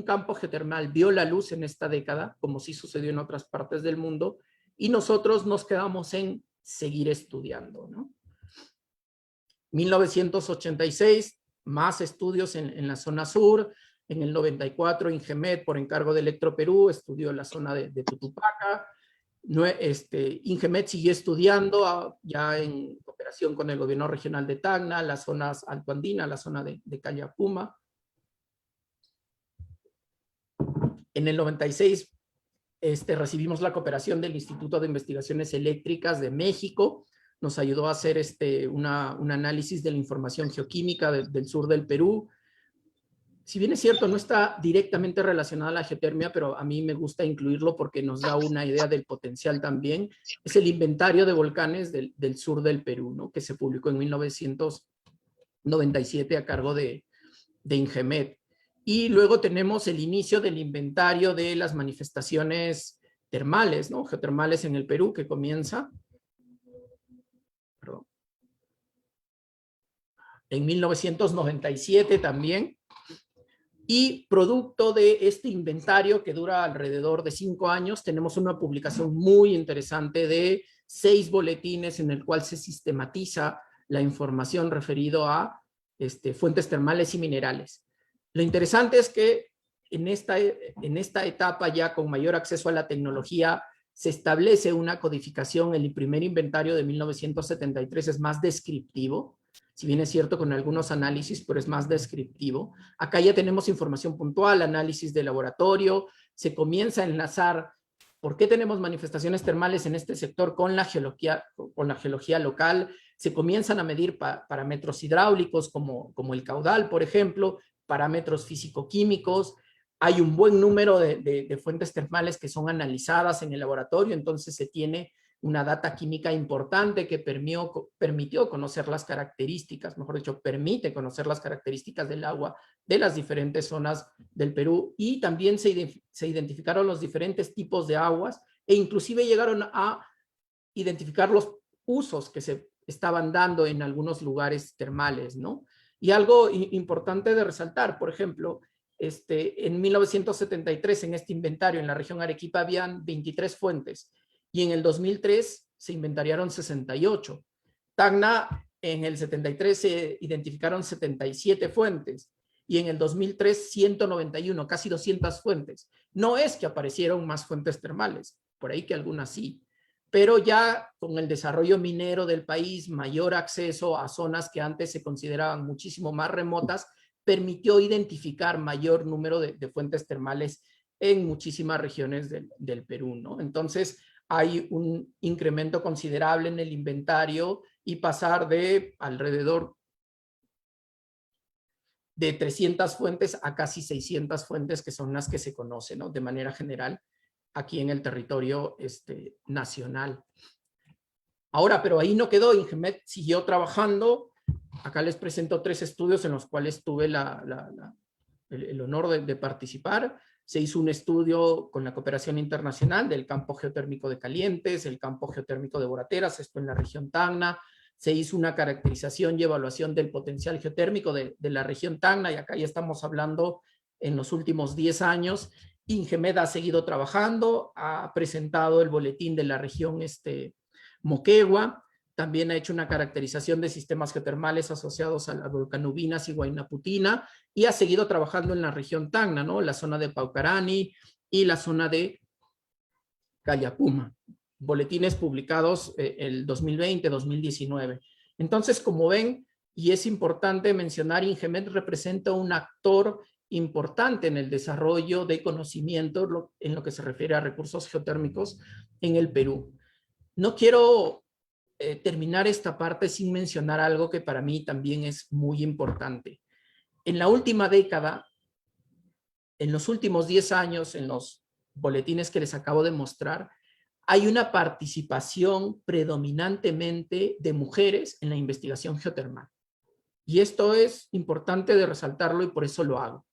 Speaker 2: campo geotermal vio la luz en esta década, como sí sucedió en otras partes del mundo, y nosotros nos quedamos en seguir estudiando, ¿no? 1986, más estudios en la zona sur. En el 94, Ingemet, por encargo de Electroperú, estudió la zona de Tutupaca. Ingemet siguió estudiando ya en cooperación con el gobierno regional de Tacna, las zonas altoandinas, la zona de Callapuma. En el 96 recibimos la cooperación del Instituto de Investigaciones Eléctricas de México. Nos ayudó a hacer un análisis de la información geoquímica del sur del Perú. Si bien es cierto, no está directamente relacionada a la geotermia, pero a mí me gusta incluirlo porque nos da una idea del potencial también. Es el inventario de volcanes del sur del Perú, ¿no? Que se publicó en 1997 a cargo de Ingemet. Y luego tenemos el inicio del inventario de las manifestaciones termales, ¿no? Geotermales en el Perú, que comienza en 1997 también. Y producto de este inventario que dura alrededor de 5 años, tenemos una publicación muy interesante de 6 boletines en el cual se sistematiza la información referido a fuentes termales y minerales. Lo interesante es que en esta etapa ya con mayor acceso a la tecnología se establece una codificación. El primer inventario de 1973 es más descriptivo, si bien es cierto con algunos análisis, pero es más descriptivo. Acá ya tenemos información puntual, análisis de laboratorio, se comienza a enlazar por qué tenemos manifestaciones termales en este sector con la geología local, se comienzan a medir parámetros hidráulicos como el caudal, por ejemplo, parámetros físico-químicos. Hay un buen número de fuentes termales que son analizadas en el laboratorio, entonces se tiene una data química importante que permitió conocer las características, mejor dicho, permite conocer las características del agua de las diferentes zonas del Perú, y también se identificaron los diferentes tipos de aguas e inclusive llegaron a identificar los usos que se estaban dando en algunos lugares termales, ¿no? Y algo importante de resaltar, por ejemplo, en 1973 en este inventario en la región Arequipa habían 23 fuentes, y en el 2003 se inventariaron 68. Tacna, en el 73 se identificaron 77 fuentes, y en el 2003 191, casi 200 fuentes. No es que aparecieron más fuentes termales, por ahí que algunas sí, pero ya con el desarrollo minero del país, mayor acceso a zonas que antes se consideraban muchísimo más remotas, permitió identificar mayor número de fuentes termales en muchísimas regiones del Perú, ¿no? Entonces, hay un incremento considerable en el inventario y pasar de alrededor de 300 fuentes a casi 600 fuentes, que son las que se conocen, ¿no? De manera general aquí en el territorio nacional. Ahora, pero ahí no quedó, INGEMET siguió trabajando. Acá les presento 3 estudios en los cuales tuve el honor de participar. Se hizo un estudio con la cooperación internacional del campo geotérmico de Calientes, el campo geotérmico de Borateras, esto en la región Tacna. Se hizo una caracterización y evaluación del potencial geotérmico de la región Tacna, y acá ya estamos hablando en los últimos 10 años. INGEMED ha seguido trabajando, ha presentado el boletín de la región Moquegua, también ha hecho una caracterización de sistemas geotermales asociados a las volcanubinas y Huaynaputina, y ha seguido trabajando en la región Tacna, ¿no? La zona de Paucarani y la zona de Cayapuma. Boletines publicados el 2020, 2019. Entonces, como ven, y es importante mencionar, INGEMED representa un actor importante en el desarrollo de conocimiento en lo que se refiere a recursos geotérmicos en el Perú. No quiero terminar esta parte sin mencionar algo que para mí también es muy importante. En la última década, en los últimos 10 años, en los boletines que les acabo de mostrar, hay una participación predominantemente de mujeres en la investigación geotermal. Y esto es importante de resaltarlo y por eso lo hago.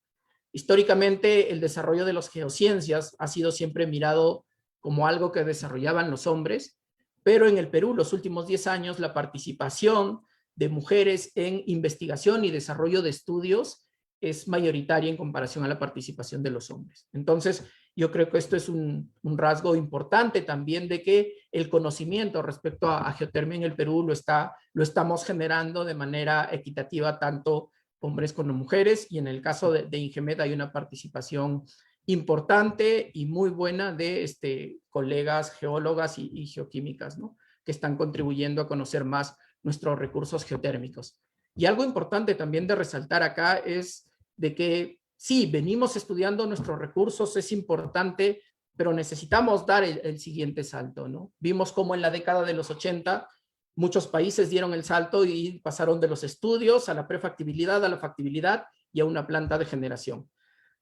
Speaker 2: Históricamente, el desarrollo de las geociencias ha sido siempre mirado como algo que desarrollaban los hombres, pero en el Perú, los últimos 10 años, la participación de mujeres en investigación y desarrollo de estudios es mayoritaria en comparación a la participación de los hombres. Entonces, yo creo que esto es un rasgo importante también de que el conocimiento respecto a geotermia en el Perú lo estamos generando de manera equitativa, tanto hombres como mujeres, y en el caso de INGEMED hay una participación importante y muy buena de colegas geólogas y geoquímicas, ¿no? Que están contribuyendo a conocer más nuestros recursos geotérmicos. Y algo importante también de resaltar acá es de que sí, venimos estudiando nuestros recursos, es importante, pero necesitamos dar el siguiente salto, ¿no? Vimos cómo en la década de los 80 muchos países dieron el salto y pasaron de los estudios a la prefactibilidad, a la factibilidad y a una planta de generación.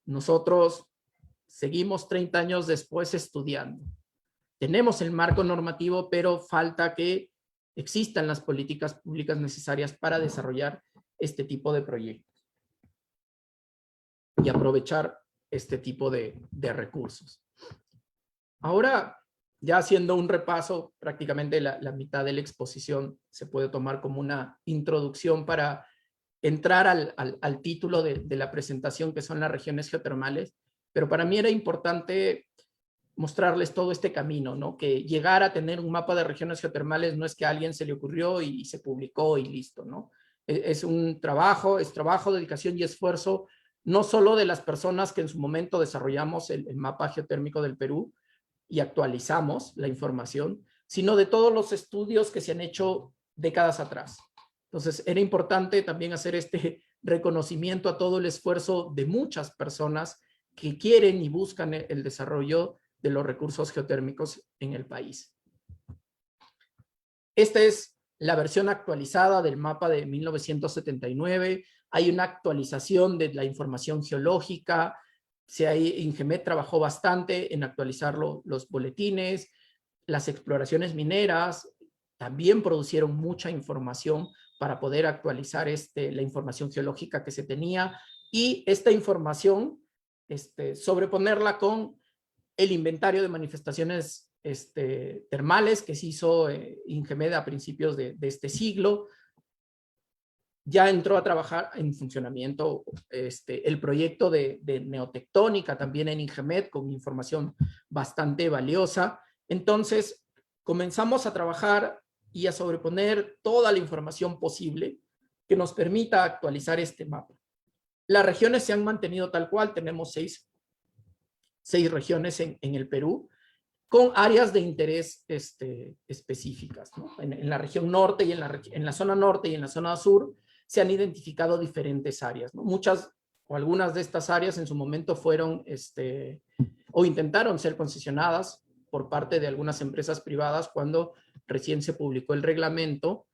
Speaker 2: Nosotros seguimos 30 años después estudiando. Tenemos el marco normativo, pero falta que existan las políticas públicas necesarias para desarrollar este tipo de proyectos y aprovechar este tipo de recursos. Ahora, ya haciendo un repaso, prácticamente la mitad de la exposición se puede tomar como una introducción para entrar al título de la presentación, que son las regiones geotermales, pero para mí era importante mostrarles todo este camino, ¿no? Que llegar a tener un mapa de regiones geotermales no es que a alguien se le ocurrió y se publicó y listo, ¿no? Es un trabajo, dedicación y esfuerzo, no solo de las personas que en su momento desarrollamos el mapa geotérmico del Perú y actualizamos la información, sino de todos los estudios que se han hecho décadas atrás. Entonces, era importante también hacer este reconocimiento a todo el esfuerzo de muchas personas que quieren y buscan el desarrollo de los recursos geotérmicos en el país. Esta es la versión actualizada del mapa de 1979. Hay una actualización de la información geológica. INGEMED trabajó bastante en actualizar los boletines. Las exploraciones mineras también producieron mucha información para poder actualizar la información geológica que se tenía, y esta información sobreponerla con el inventario de manifestaciones termales que se hizo INGEMED a principios de este siglo. Ya entró a trabajar en funcionamiento el proyecto de neotectónica también en INGEMED, con información bastante valiosa. Entonces, comenzamos a trabajar y a sobreponer toda la información posible que nos permita actualizar este mapa. Las regiones se han mantenido tal cual, tenemos seis regiones en el Perú. con áreas de interés específicas, ¿no? En la región norte y en la zona norte y en la zona sur se han identificado diferentes áreas, ¿no? Muchas o algunas de estas áreas en su momento fueron o intentaron ser concesionadas por parte de algunas empresas privadas cuando recién se publicó el reglamento.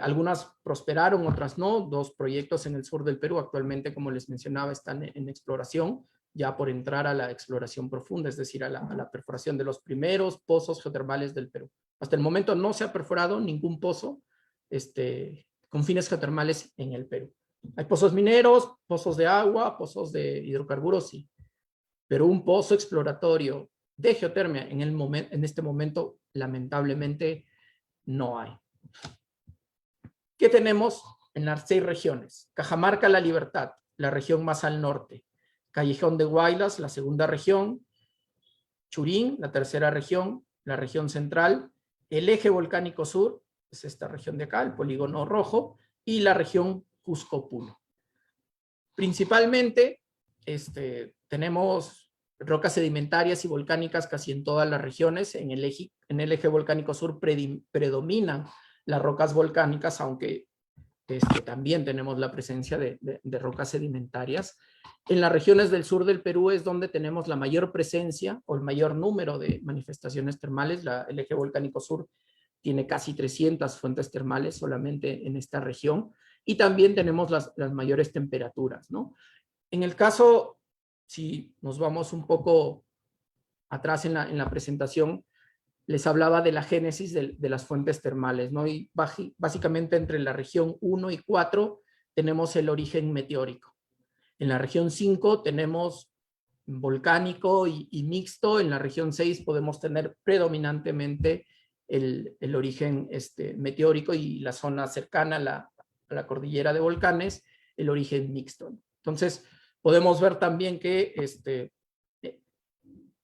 Speaker 2: Algunas prosperaron, otras no. 2 proyectos en el sur del Perú actualmente, como les mencionaba, están en exploración, ya por entrar a la exploración profunda, es decir, a la perforación de los primeros pozos geotermales del Perú. Hasta el momento no se ha perforado ningún pozo con fines geotermales en el Perú. Hay pozos mineros, pozos de agua, pozos de hidrocarburos, sí. Pero un pozo exploratorio de geotermia en este momento, lamentablemente, no hay. ¿Qué tenemos en las 6 regiones? Cajamarca, La Libertad, la región más al norte. Callejón de Huaylas, la segunda región. Churín, la tercera región, la región central. El eje volcánico sur, es esta región de acá, el polígono rojo, y la región Cusco-Puno. Principalmente tenemos rocas sedimentarias y volcánicas casi en todas las regiones. En el eje volcánico sur predominan las rocas volcánicas, aunque también tenemos la presencia de rocas sedimentarias. En las regiones del sur del Perú es donde tenemos la mayor presencia o el mayor número de manifestaciones termales. El eje volcánico sur tiene casi 300 fuentes termales solamente en esta región, y también tenemos las mayores temperaturas, ¿no? En el caso, si nos vamos un poco atrás en la presentación, les hablaba de la génesis de las fuentes termales, ¿no? Y básicamente entre la región 1 y 4 tenemos el origen meteórico. En la región 5 tenemos volcánico y mixto. En la región 6 podemos tener predominantemente el origen meteórico, y la zona cercana a la cordillera de volcanes, el origen mixto. Entonces, podemos ver también que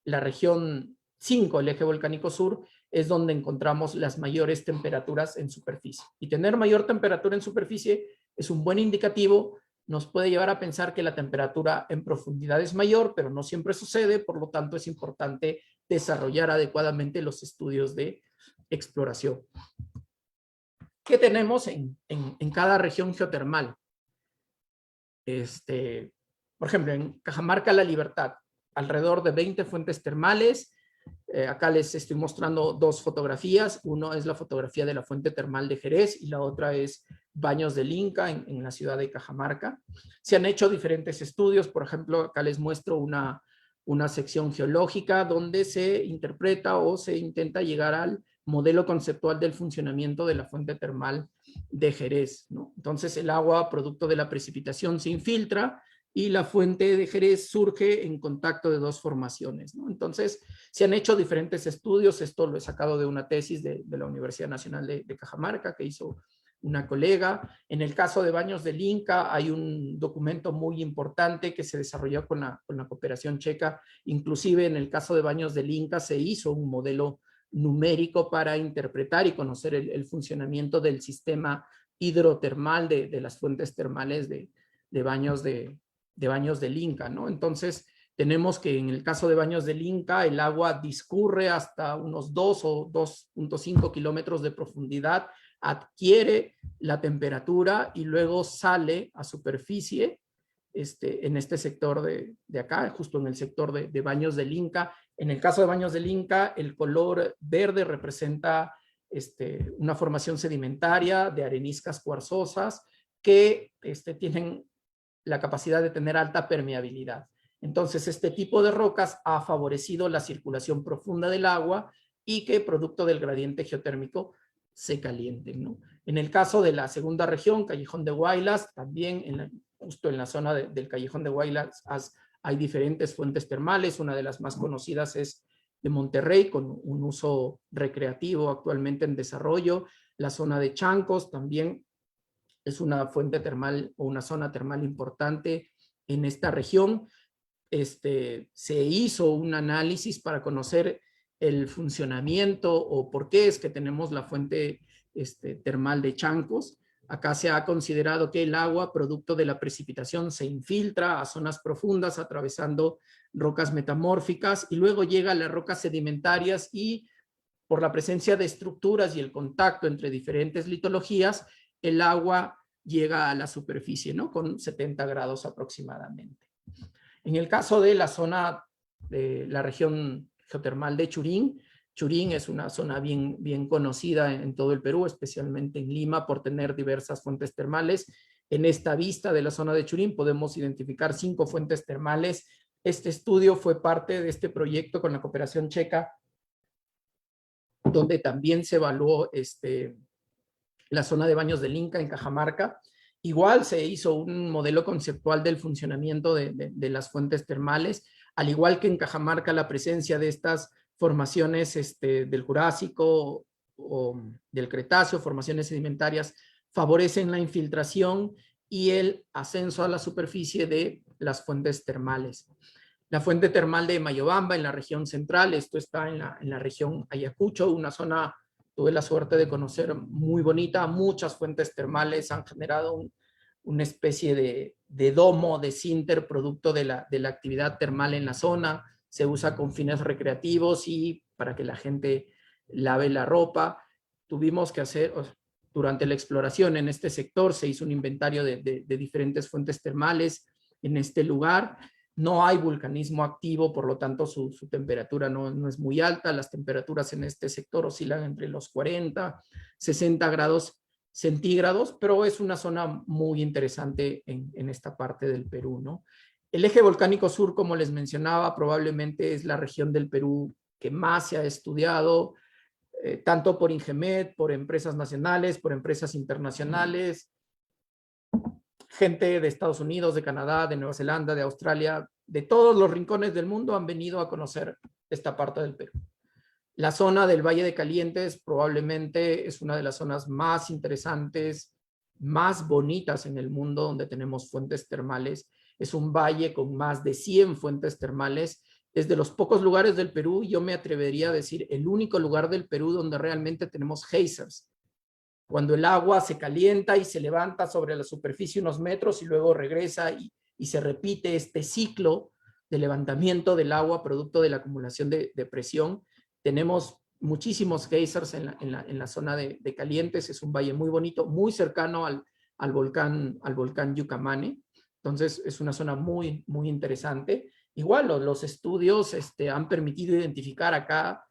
Speaker 2: la región 5, el eje volcánico sur, es donde encontramos las mayores temperaturas en superficie. Y tener mayor temperatura en superficie es un buen indicativo. Nos puede llevar a pensar que la temperatura en profundidad es mayor, pero no siempre sucede. Por lo tanto, es importante desarrollar adecuadamente los estudios de exploración. ¿Qué tenemos en cada región geotermal? Por ejemplo, en Cajamarca, La Libertad, alrededor de 20 fuentes termales. Acá les estoy mostrando 2 fotografías. Uno es la fotografía de la fuente termal de Jerez y la otra es Baños del Inca en la ciudad de Cajamarca. Se han hecho diferentes estudios. Por ejemplo, acá les muestro una sección geológica donde se interpreta o se intenta llegar al modelo conceptual del funcionamiento de la fuente termal de Jerez, ¿no? Entonces, el agua, producto de la precipitación, se infiltra y la fuente de Jerez surge en contacto de 2 formaciones, ¿no? Entonces, se han hecho diferentes estudios. Esto lo he sacado de una tesis de la Universidad Nacional de Cajamarca que hizo una colega. En el caso de Baños del Inca hay un documento muy importante que se desarrolló con la cooperación checa. Inclusive en el caso de Baños del Inca se hizo un modelo numérico para interpretar y conocer el funcionamiento del sistema hidrotermal de las fuentes termales de Baños del Inca, ¿no? Entonces, tenemos que en el caso de Baños del Inca, el agua discurre hasta unos 2 o 2.5 kilómetros de profundidad, adquiere la temperatura y luego sale a superficie en este sector de acá, justo en el sector de Baños del Inca. En el caso de Baños del Inca, el color verde representa una formación sedimentaria de areniscas cuarzosas que tienen la capacidad de tener alta permeabilidad. Entonces, este tipo de rocas ha favorecido la circulación profunda del agua y que, producto del gradiente geotérmico, se calienten, ¿no? En el caso de la segunda región, Callejón de Huaylas, también justo en la zona del Callejón de Huaylas hay diferentes fuentes termales. Una de las más conocidas es de Monterrey, con un uso recreativo actualmente en desarrollo. La zona de Chancos también es una fuente termal o una zona termal importante en esta región. Se hizo un análisis para conocer el funcionamiento o por qué es que tenemos la fuente termal de Chancos. Acá se ha considerado que el agua, producto de la precipitación, se infiltra a zonas profundas atravesando rocas metamórficas y luego llega a las rocas sedimentarias y por la presencia de estructuras y el contacto entre diferentes litologías, el agua llega a la superficie, ¿no? Con 70 grados aproximadamente. En el caso de la zona de la región geotermal de Churín, Churín es una zona bien conocida en todo el Perú, especialmente en Lima, por tener diversas fuentes termales. En esta vista de la zona de Churín podemos identificar 5 fuentes termales. Este estudio fue parte de este proyecto con la cooperación checa, donde también se evaluó la zona de Baños del Inca en Cajamarca. Igual se hizo un modelo conceptual del funcionamiento de las fuentes termales, al igual que en Cajamarca la presencia de estas formaciones del Jurásico o del Cretáceo, formaciones sedimentarias, favorecen la infiltración y el ascenso a la superficie de las fuentes termales. La fuente termal de Mayobamba en la región central, esto está en la región Ayacucho, una zona, tuve la suerte de conocer, muy bonita. Muchas fuentes termales han generado una especie de domo, de sinter, producto de la actividad termal en la zona. Se usa con fines recreativos y para que la gente lave la ropa. Tuvimos que hacer, durante la exploración en este sector, se hizo un inventario de diferentes fuentes termales en este lugar. No hay vulcanismo activo, por lo tanto su temperatura no es muy alta. Las temperaturas en este sector oscilan entre los 40, 60 grados centígrados, pero es una zona muy interesante en esta parte del Perú, ¿no? El eje volcánico sur, como les mencionaba, probablemente es la región del Perú que más se ha estudiado, tanto por INGEMET, por empresas nacionales, por empresas internacionales. Gente de Estados Unidos, de Canadá, de Nueva Zelanda, de Australia, de todos los rincones del mundo han venido a conocer esta parte del Perú. La zona del Valle de Calientes probablemente es una de las zonas más interesantes, más bonitas en el mundo, donde tenemos fuentes termales. Es un valle con más de 100 fuentes termales. Es de los pocos lugares del Perú, yo me atrevería a decir, el único lugar del Perú donde realmente tenemos geysers, cuando el agua se calienta y se levanta sobre la superficie unos metros y luego regresa y se repite este ciclo de levantamiento del agua producto de la acumulación de presión. Tenemos muchísimos geysers en la zona de Calientes. Es un valle muy bonito, muy cercano al volcán Yucamane. Entonces es una zona muy interesante. Igual los estudios han permitido identificar acá,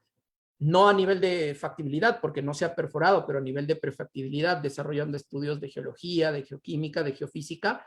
Speaker 2: no a nivel de factibilidad, porque no se ha perforado, pero a nivel de prefactibilidad, desarrollando estudios de geología, de geoquímica, de geofísica,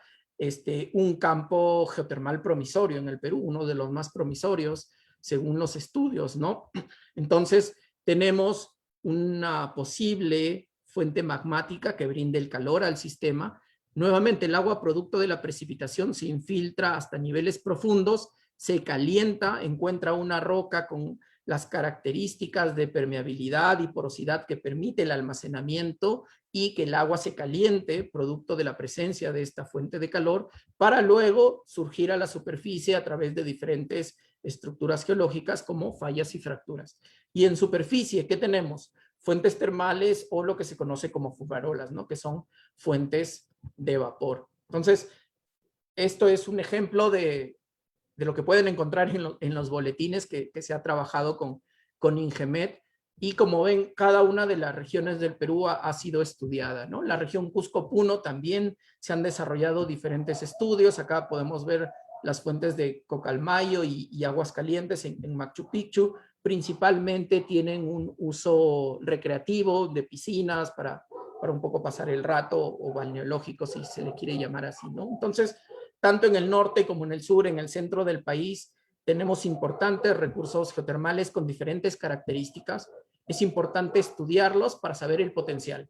Speaker 2: un campo geotermal promisorio en el Perú, uno de los más promisorios según los estudios, ¿no? Entonces, tenemos una posible fuente magmática que brinde el calor al sistema. Nuevamente, el agua producto de la precipitación se infiltra hasta niveles profundos, se calienta, encuentra una roca con las características de permeabilidad y porosidad que permite el almacenamiento y que el agua se caliente, producto de la presencia de esta fuente de calor, para luego surgir a la superficie a través de diferentes estructuras geológicas como fallas y fracturas. Y en superficie, ¿qué tenemos? Fuentes termales o lo que se conoce como fumarolas, ¿no? Que son fuentes de vapor. Entonces, esto es un ejemplo de lo que pueden encontrar en los boletines que se ha trabajado con INGEMET. Y como ven, cada una de las regiones del Perú ha sido estudiada, ¿no? La región Cusco-Puno también se han desarrollado diferentes estudios. Acá podemos ver las fuentes de Cocalmayo y Aguascalientes en Machu Picchu. Principalmente tienen un uso recreativo de piscinas para un poco pasar el rato, o balneológico, si se le quiere llamar así, ¿no? Entonces, tanto en el norte como en el sur, en el centro del país, tenemos importantes recursos geotermales con diferentes características. Es importante estudiarlos para saber el potencial.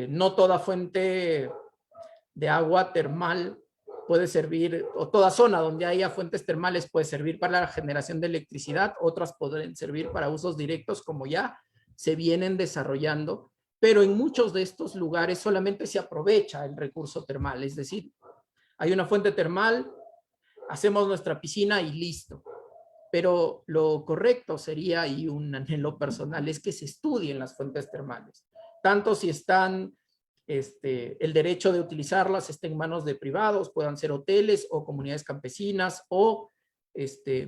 Speaker 2: No toda fuente de agua termal puede servir, o toda zona donde haya fuentes termales puede servir para la generación de electricidad, otras pueden servir para usos directos, como ya se vienen desarrollando, pero en muchos de estos lugares solamente se aprovecha el recurso termal, es decir, hay una fuente termal, hacemos nuestra piscina y listo. Pero lo correcto sería, y un anhelo personal, es que se estudien las fuentes termales, tanto si están el derecho de utilizarlas esté en manos de privados, puedan ser hoteles o comunidades campesinas o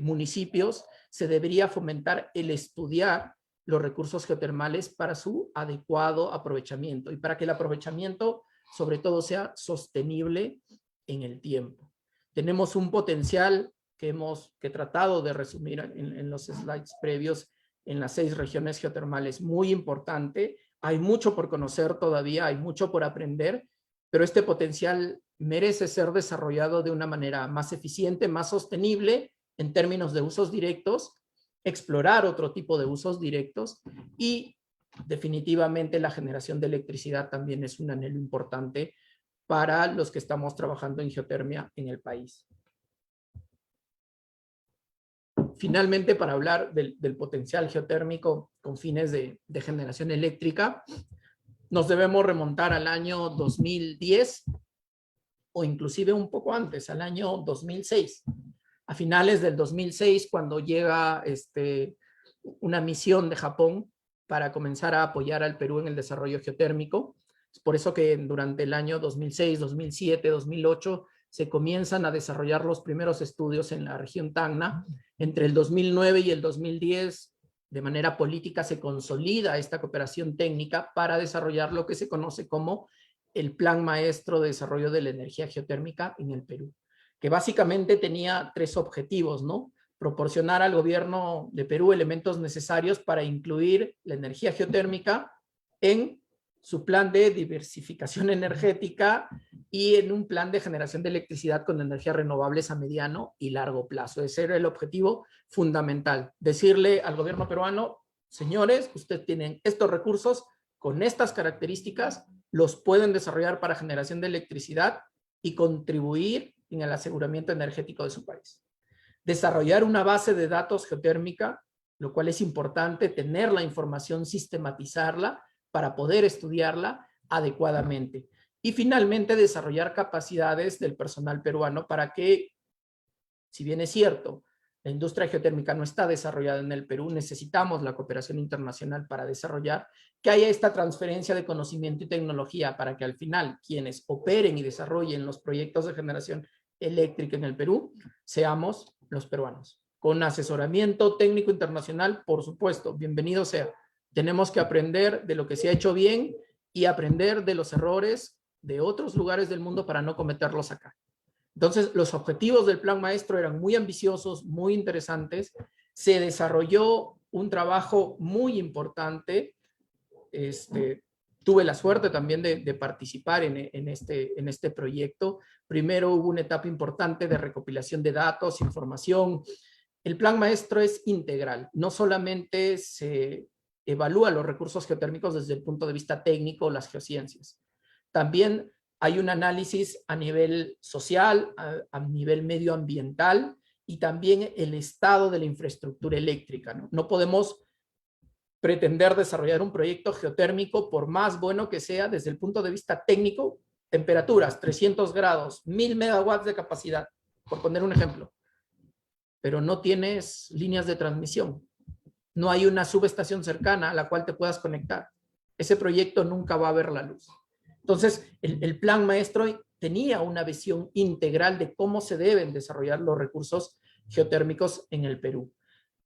Speaker 2: municipios, se debería fomentar el estudiar los recursos geotermales para su adecuado aprovechamiento y para que el aprovechamiento sobre todo sea sostenible en el tiempo. Tenemos un potencial que he tratado de resumir en los slides previos en las 6 regiones geotermales muy importante. Hay mucho por conocer todavía, hay mucho por aprender, pero este potencial merece ser desarrollado de una manera más eficiente, más sostenible en términos de usos directos, explorar otro tipo de usos directos y definitivamente la generación de electricidad también es un anhelo importante para los que estamos trabajando en geotermia en el país. Finalmente, para hablar del potencial geotérmico con fines de generación eléctrica, nos debemos remontar al año 2010 o inclusive un poco antes, al año 2006. A finales del 2006, cuando llega una misión de Japón para comenzar a apoyar al Perú en el desarrollo geotérmico. Es por eso que durante el año 2006, 2007, 2008 se comienzan a desarrollar los primeros estudios en la región Tacna. Entre el 2009 y el 2010, de manera política, se consolida esta cooperación técnica para desarrollar lo que se conoce como el Plan Maestro de Desarrollo de la Energía Geotérmica en el Perú, que básicamente tenía 3 objetivos, ¿no? Proporcionar al gobierno de Perú elementos necesarios para incluir la energía geotérmica en su plan de diversificación energética y en un plan de generación de electricidad con energías renovables a mediano y largo plazo. Ese era el objetivo fundamental. Decirle al gobierno peruano, señores, ustedes tienen estos recursos con estas características, los pueden desarrollar para generación de electricidad y contribuir en el aseguramiento energético de su país. Desarrollar una base de datos geotérmica, lo cual es importante, tener la información, sistematizarla para poder estudiarla adecuadamente. Y finalmente, desarrollar capacidades del personal peruano para que, si bien es cierto, la industria geotérmica no está desarrollada en el Perú, necesitamos la cooperación internacional para desarrollar, que haya esta transferencia de conocimiento y tecnología para que al final quienes operen y desarrollen los proyectos de generación eléctrica en el Perú seamos los peruanos. Con asesoramiento técnico internacional, por supuesto, bienvenido sea. Tenemos que aprender de lo que se ha hecho bien y aprender de los errores de otros lugares del mundo para no cometerlos acá. Entonces, los objetivos del Plan Maestro eran muy ambiciosos, muy interesantes. Se desarrolló un trabajo muy importante. Tuve la suerte también de participar en este proyecto. Primero hubo una etapa importante de recopilación de datos, información. El Plan Maestro es integral. No solamente se evalúa los recursos geotérmicos desde el punto de vista técnico, las geociencias. También hay un análisis a nivel social, a nivel medioambiental y también el estado de la infraestructura eléctrica, ¿no? No podemos pretender desarrollar un proyecto geotérmico, por más bueno que sea, desde el punto de vista técnico, temperaturas, 300 grados, 1000 megawatts de capacidad, por poner un ejemplo. Pero no tienes líneas de transmisión. No hay una subestación cercana a la cual te puedas conectar. Ese proyecto nunca va a ver la luz. Entonces, el Plan Maestro tenía una visión integral de cómo se deben desarrollar los recursos geotérmicos en el Perú.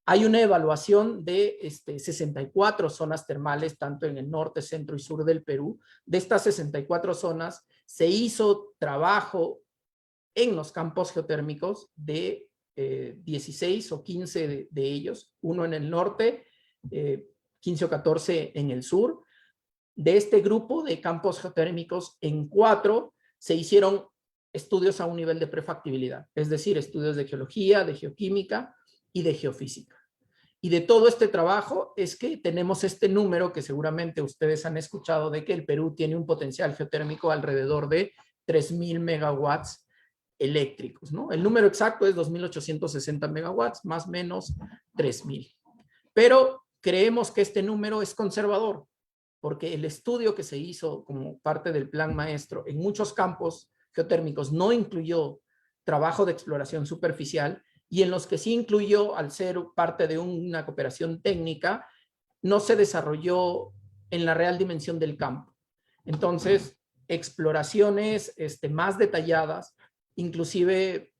Speaker 2: Hay una evaluación de 64 zonas termales, tanto en el norte, centro y sur del Perú. De estas 64 zonas, se hizo trabajo en los campos geotérmicos de 16 o 15 de ellos, uno en el norte, 15 o 14 en el sur. De este grupo de campos geotérmicos, en 4 se hicieron estudios a un nivel de prefactibilidad, es decir, estudios de geología, de geoquímica y de geofísica. Y de todo este trabajo es que tenemos este número que seguramente ustedes han escuchado de que el Perú tiene un potencial geotérmico alrededor de 3.000 megawatts eléctricos, ¿no? El número exacto es 2.860 megawatts, más o menos 3.000. Pero creemos que este número es conservador, porque el estudio que se hizo como parte del Plan Maestro en muchos campos geotérmicos no incluyó trabajo de exploración superficial, y en los que sí incluyó, al ser parte de una cooperación técnica, no se desarrolló en la real dimensión del campo. Entonces, exploraciones más detalladas. Inclusive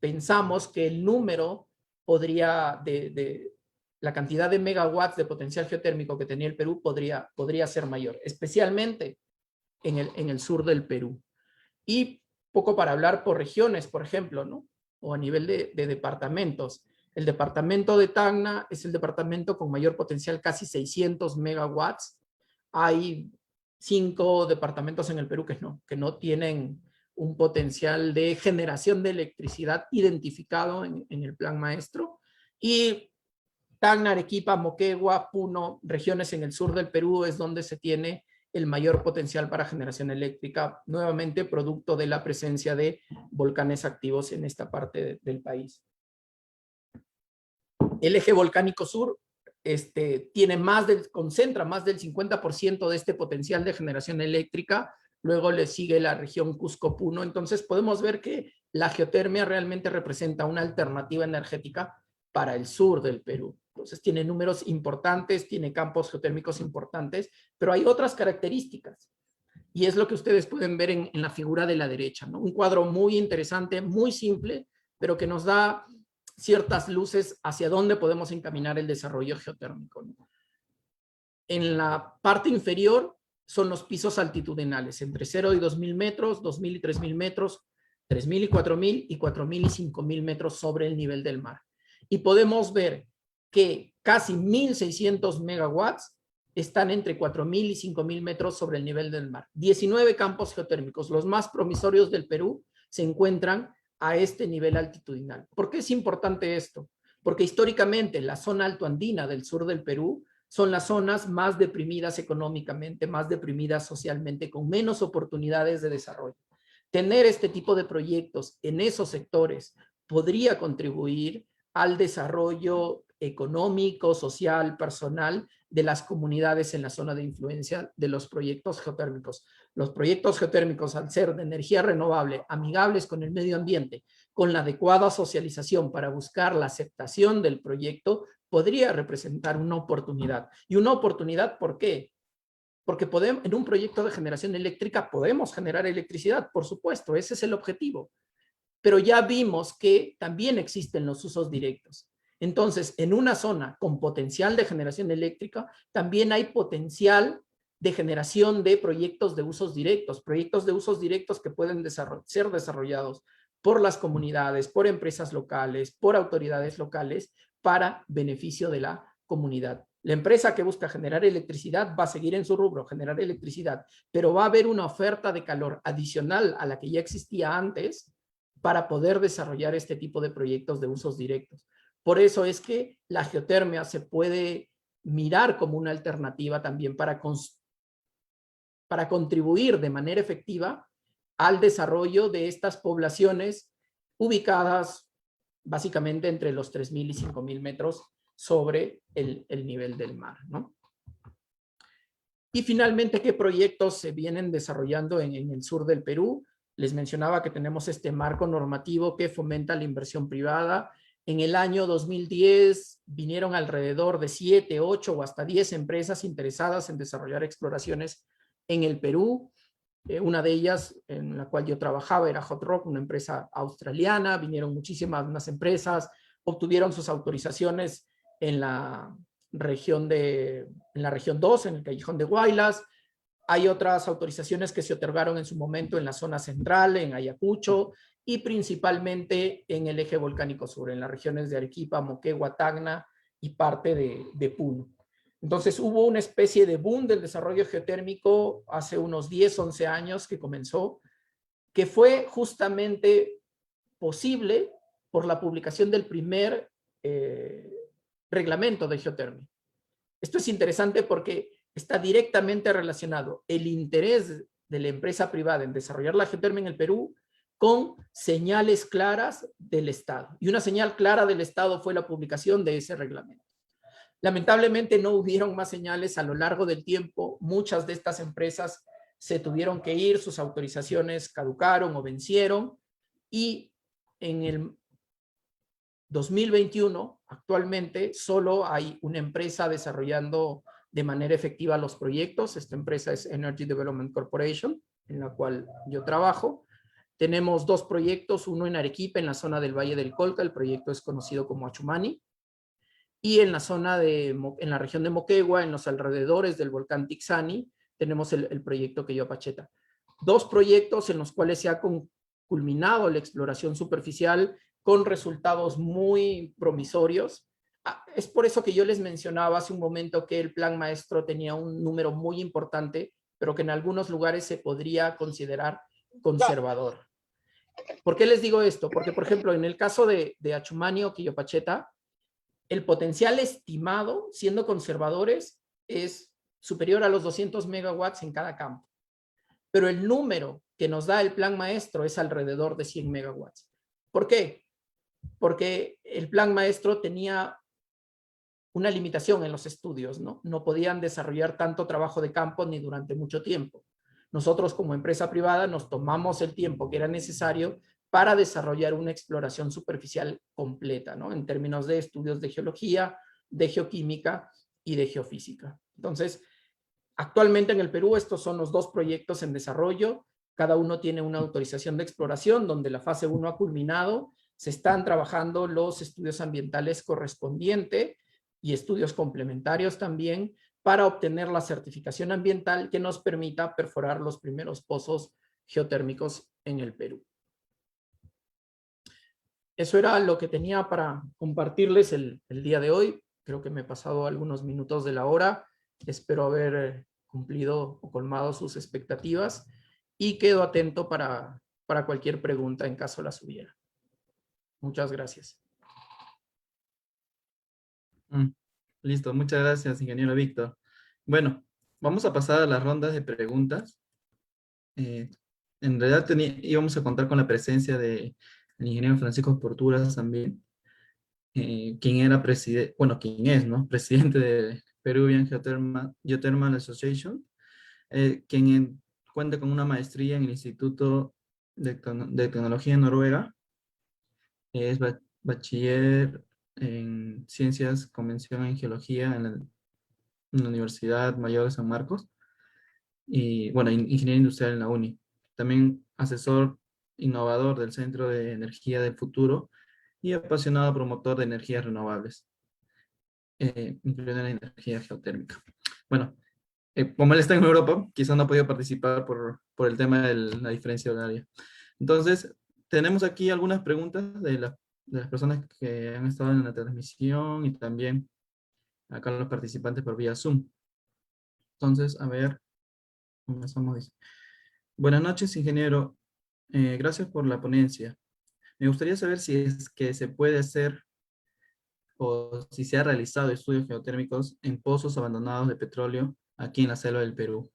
Speaker 2: pensamos que el número podría, la cantidad de megawatts de potencial geotérmico que tenía el Perú podría ser mayor, especialmente en el sur del Perú. Y poco para hablar por regiones, por ejemplo, ¿no? O a nivel de departamentos. El departamento de Tacna es el departamento con mayor potencial, casi 600 megawatts. Hay 5 departamentos en el Perú que no tienen un potencial de generación de electricidad identificado en el plan maestro. Y Tacna, Arequipa, Moquegua, Puno, regiones en el sur del Perú es donde se tiene el mayor potencial para generación eléctrica, nuevamente producto de la presencia de volcanes activos en esta parte del país. El eje volcánico sur concentra más del 50% de este potencial de generación eléctrica. Luego le sigue la región Cusco-Puno. Entonces podemos ver que la geotermia realmente representa una alternativa energética para el sur del Perú. Entonces tiene números importantes, tiene campos geotérmicos importantes, pero hay otras características. Y es lo que ustedes pueden ver en la figura de la derecha, ¿no? Un cuadro muy interesante, muy simple, pero que nos da ciertas luces hacia dónde podemos encaminar el desarrollo geotérmico, ¿no? En la parte inferior son los pisos altitudinales, entre 0 y 2.000 metros, 2.000 y 3.000 metros, 3.000 y 4.000 y 4.000 y 5.000 metros sobre el nivel del mar. Y podemos ver que casi 1.600 megawatts están entre 4.000 y 5.000 metros sobre el nivel del mar. 19 campos geotérmicos, los más promisorios del Perú, se encuentran a este nivel altitudinal. ¿Por qué es importante esto? Porque históricamente la zona altoandina del sur del Perú son las zonas más deprimidas económicamente, más deprimidas socialmente, con menos oportunidades de desarrollo. Tener este tipo de proyectos en esos sectores podría contribuir al desarrollo económico, social, personal de las comunidades en la zona de influencia de los proyectos geotérmicos. Los proyectos geotérmicos, al ser de energía renovable, amigables con el medio ambiente, con la adecuada socialización para buscar la aceptación del proyecto, podría representar una oportunidad. ¿Y una oportunidad por qué? Porque en un proyecto de generación eléctrica podemos generar electricidad, por supuesto, ese es el objetivo. Pero ya vimos que también existen los usos directos. Entonces, en una zona con potencial de generación eléctrica, también hay potencial de generación de proyectos de usos directos que pueden ser desarrollados por las comunidades, por empresas locales, por autoridades locales, para beneficio de la comunidad. La empresa que busca generar electricidad va a seguir en su rubro, generar electricidad, pero va a haber una oferta de calor adicional a la que ya existía antes para poder desarrollar este tipo de proyectos de usos directos. Por eso es que la geotermia se puede mirar como una alternativa también para contribuir de manera efectiva al desarrollo de estas poblaciones ubicadas básicamente entre los 3.000 y 5.000 metros sobre el nivel del mar, ¿no? Y finalmente, ¿qué proyectos se vienen desarrollando en el sur del Perú? Les mencionaba que tenemos este marco normativo que fomenta la inversión privada. En el año 2010 vinieron alrededor de 7, 8 o hasta 10 empresas interesadas en desarrollar exploraciones en el Perú. Una de ellas, en la cual yo trabajaba, era Hot Rock, una empresa australiana. Vinieron muchísimas más empresas, obtuvieron sus autorizaciones en la región 2, en el Callejón de Huaylas. Hay otras autorizaciones que se otorgaron en su momento en la zona central, en Ayacucho, y principalmente en el eje volcánico sur, en las regiones de Arequipa, Moquegua, Tacna y parte de Puno. Entonces hubo una especie de boom del desarrollo geotérmico hace unos 10, 11 años que comenzó, que fue justamente posible por la publicación del primer reglamento de geotermia. Esto es interesante porque está directamente relacionado el interés de la empresa privada en desarrollar la geotermia en el Perú con señales claras del Estado. Y una señal clara del Estado fue la publicación de ese reglamento. Lamentablemente no hubieron más señales a lo largo del tiempo. Muchas de estas empresas se tuvieron que ir, sus autorizaciones caducaron o vencieron, y en el 2021 actualmente solo hay una empresa desarrollando de manera efectiva los proyectos. Esta empresa es Energy Development Corporation, en la cual yo trabajo. Tenemos 2 proyectos, uno en Arequipa, en la zona del Valle del Colca, el proyecto es conocido como Achumani, y en la zona en la región de Moquegua, en los alrededores del volcán Tixani, tenemos el proyecto Quillopacheta. 2 proyectos en los cuales se ha culminado la exploración superficial con resultados muy promisorios. Es por eso que yo les mencionaba hace un momento que el plan maestro tenía un número muy importante, pero que en algunos lugares se podría considerar conservador. ¿Por qué les digo esto? Porque, por ejemplo, en el caso de Achumani o Quillopacheta, el potencial estimado, siendo conservadores, es superior a los 200 megawatts en cada campo. Pero el número que nos da el plan maestro es alrededor de 100 megawatts. ¿Por qué? Porque el plan maestro tenía una limitación en los estudios, ¿no? No podían desarrollar tanto trabajo de campo ni durante mucho tiempo. Nosotros como empresa privada nos tomamos el tiempo que era necesario para desarrollar una exploración superficial completa, ¿no? En términos de estudios de geología, de geoquímica y de geofísica. Entonces, actualmente en el Perú estos son los 2 proyectos en desarrollo. Cada uno tiene una autorización de exploración donde la fase 1 ha culminado. Se están trabajando los estudios ambientales correspondientes y estudios complementarios también para obtener la certificación ambiental que nos permita perforar los primeros pozos geotérmicos en el Perú. Eso era lo que tenía para compartirles el día de hoy. Creo que me he pasado algunos minutos de la hora. Espero haber cumplido o colmado sus expectativas y quedo atento para cualquier pregunta en caso las hubiera. Muchas gracias.
Speaker 1: Listo, muchas gracias, ingeniero Víctor. Bueno, vamos a pasar a las rondas de preguntas. En realidad íbamos a contar con la presencia del ingeniero Francisco Porturas también, quien era presidente, bueno, quien es, ¿no? Presidente de Peruvian Geothermal Association, quien cuenta con una maestría en el Instituto de Tecnología en Noruega, es bachiller en Ciencias, Convención en Geología en la Universidad Mayor de San Marcos, y bueno, Ingeniería Industrial en la UNI. También asesor innovador del Centro de Energía del Futuro y apasionado promotor de energías renovables, incluyendo la energía geotérmica. Bueno, como él está en Europa, quizás no ha podido participar por el tema de la diferencia horaria. Entonces, tenemos aquí algunas preguntas de las personas que han estado en la transmisión y también acá los participantes por vía Zoom. Entonces, a ver, comenzamos. Buenas noches, ingeniero. Gracias por la ponencia. Me gustaría saber si es que se puede hacer o si se ha realizado estudios geotérmicos en pozos abandonados de petróleo aquí en la selva del Perú.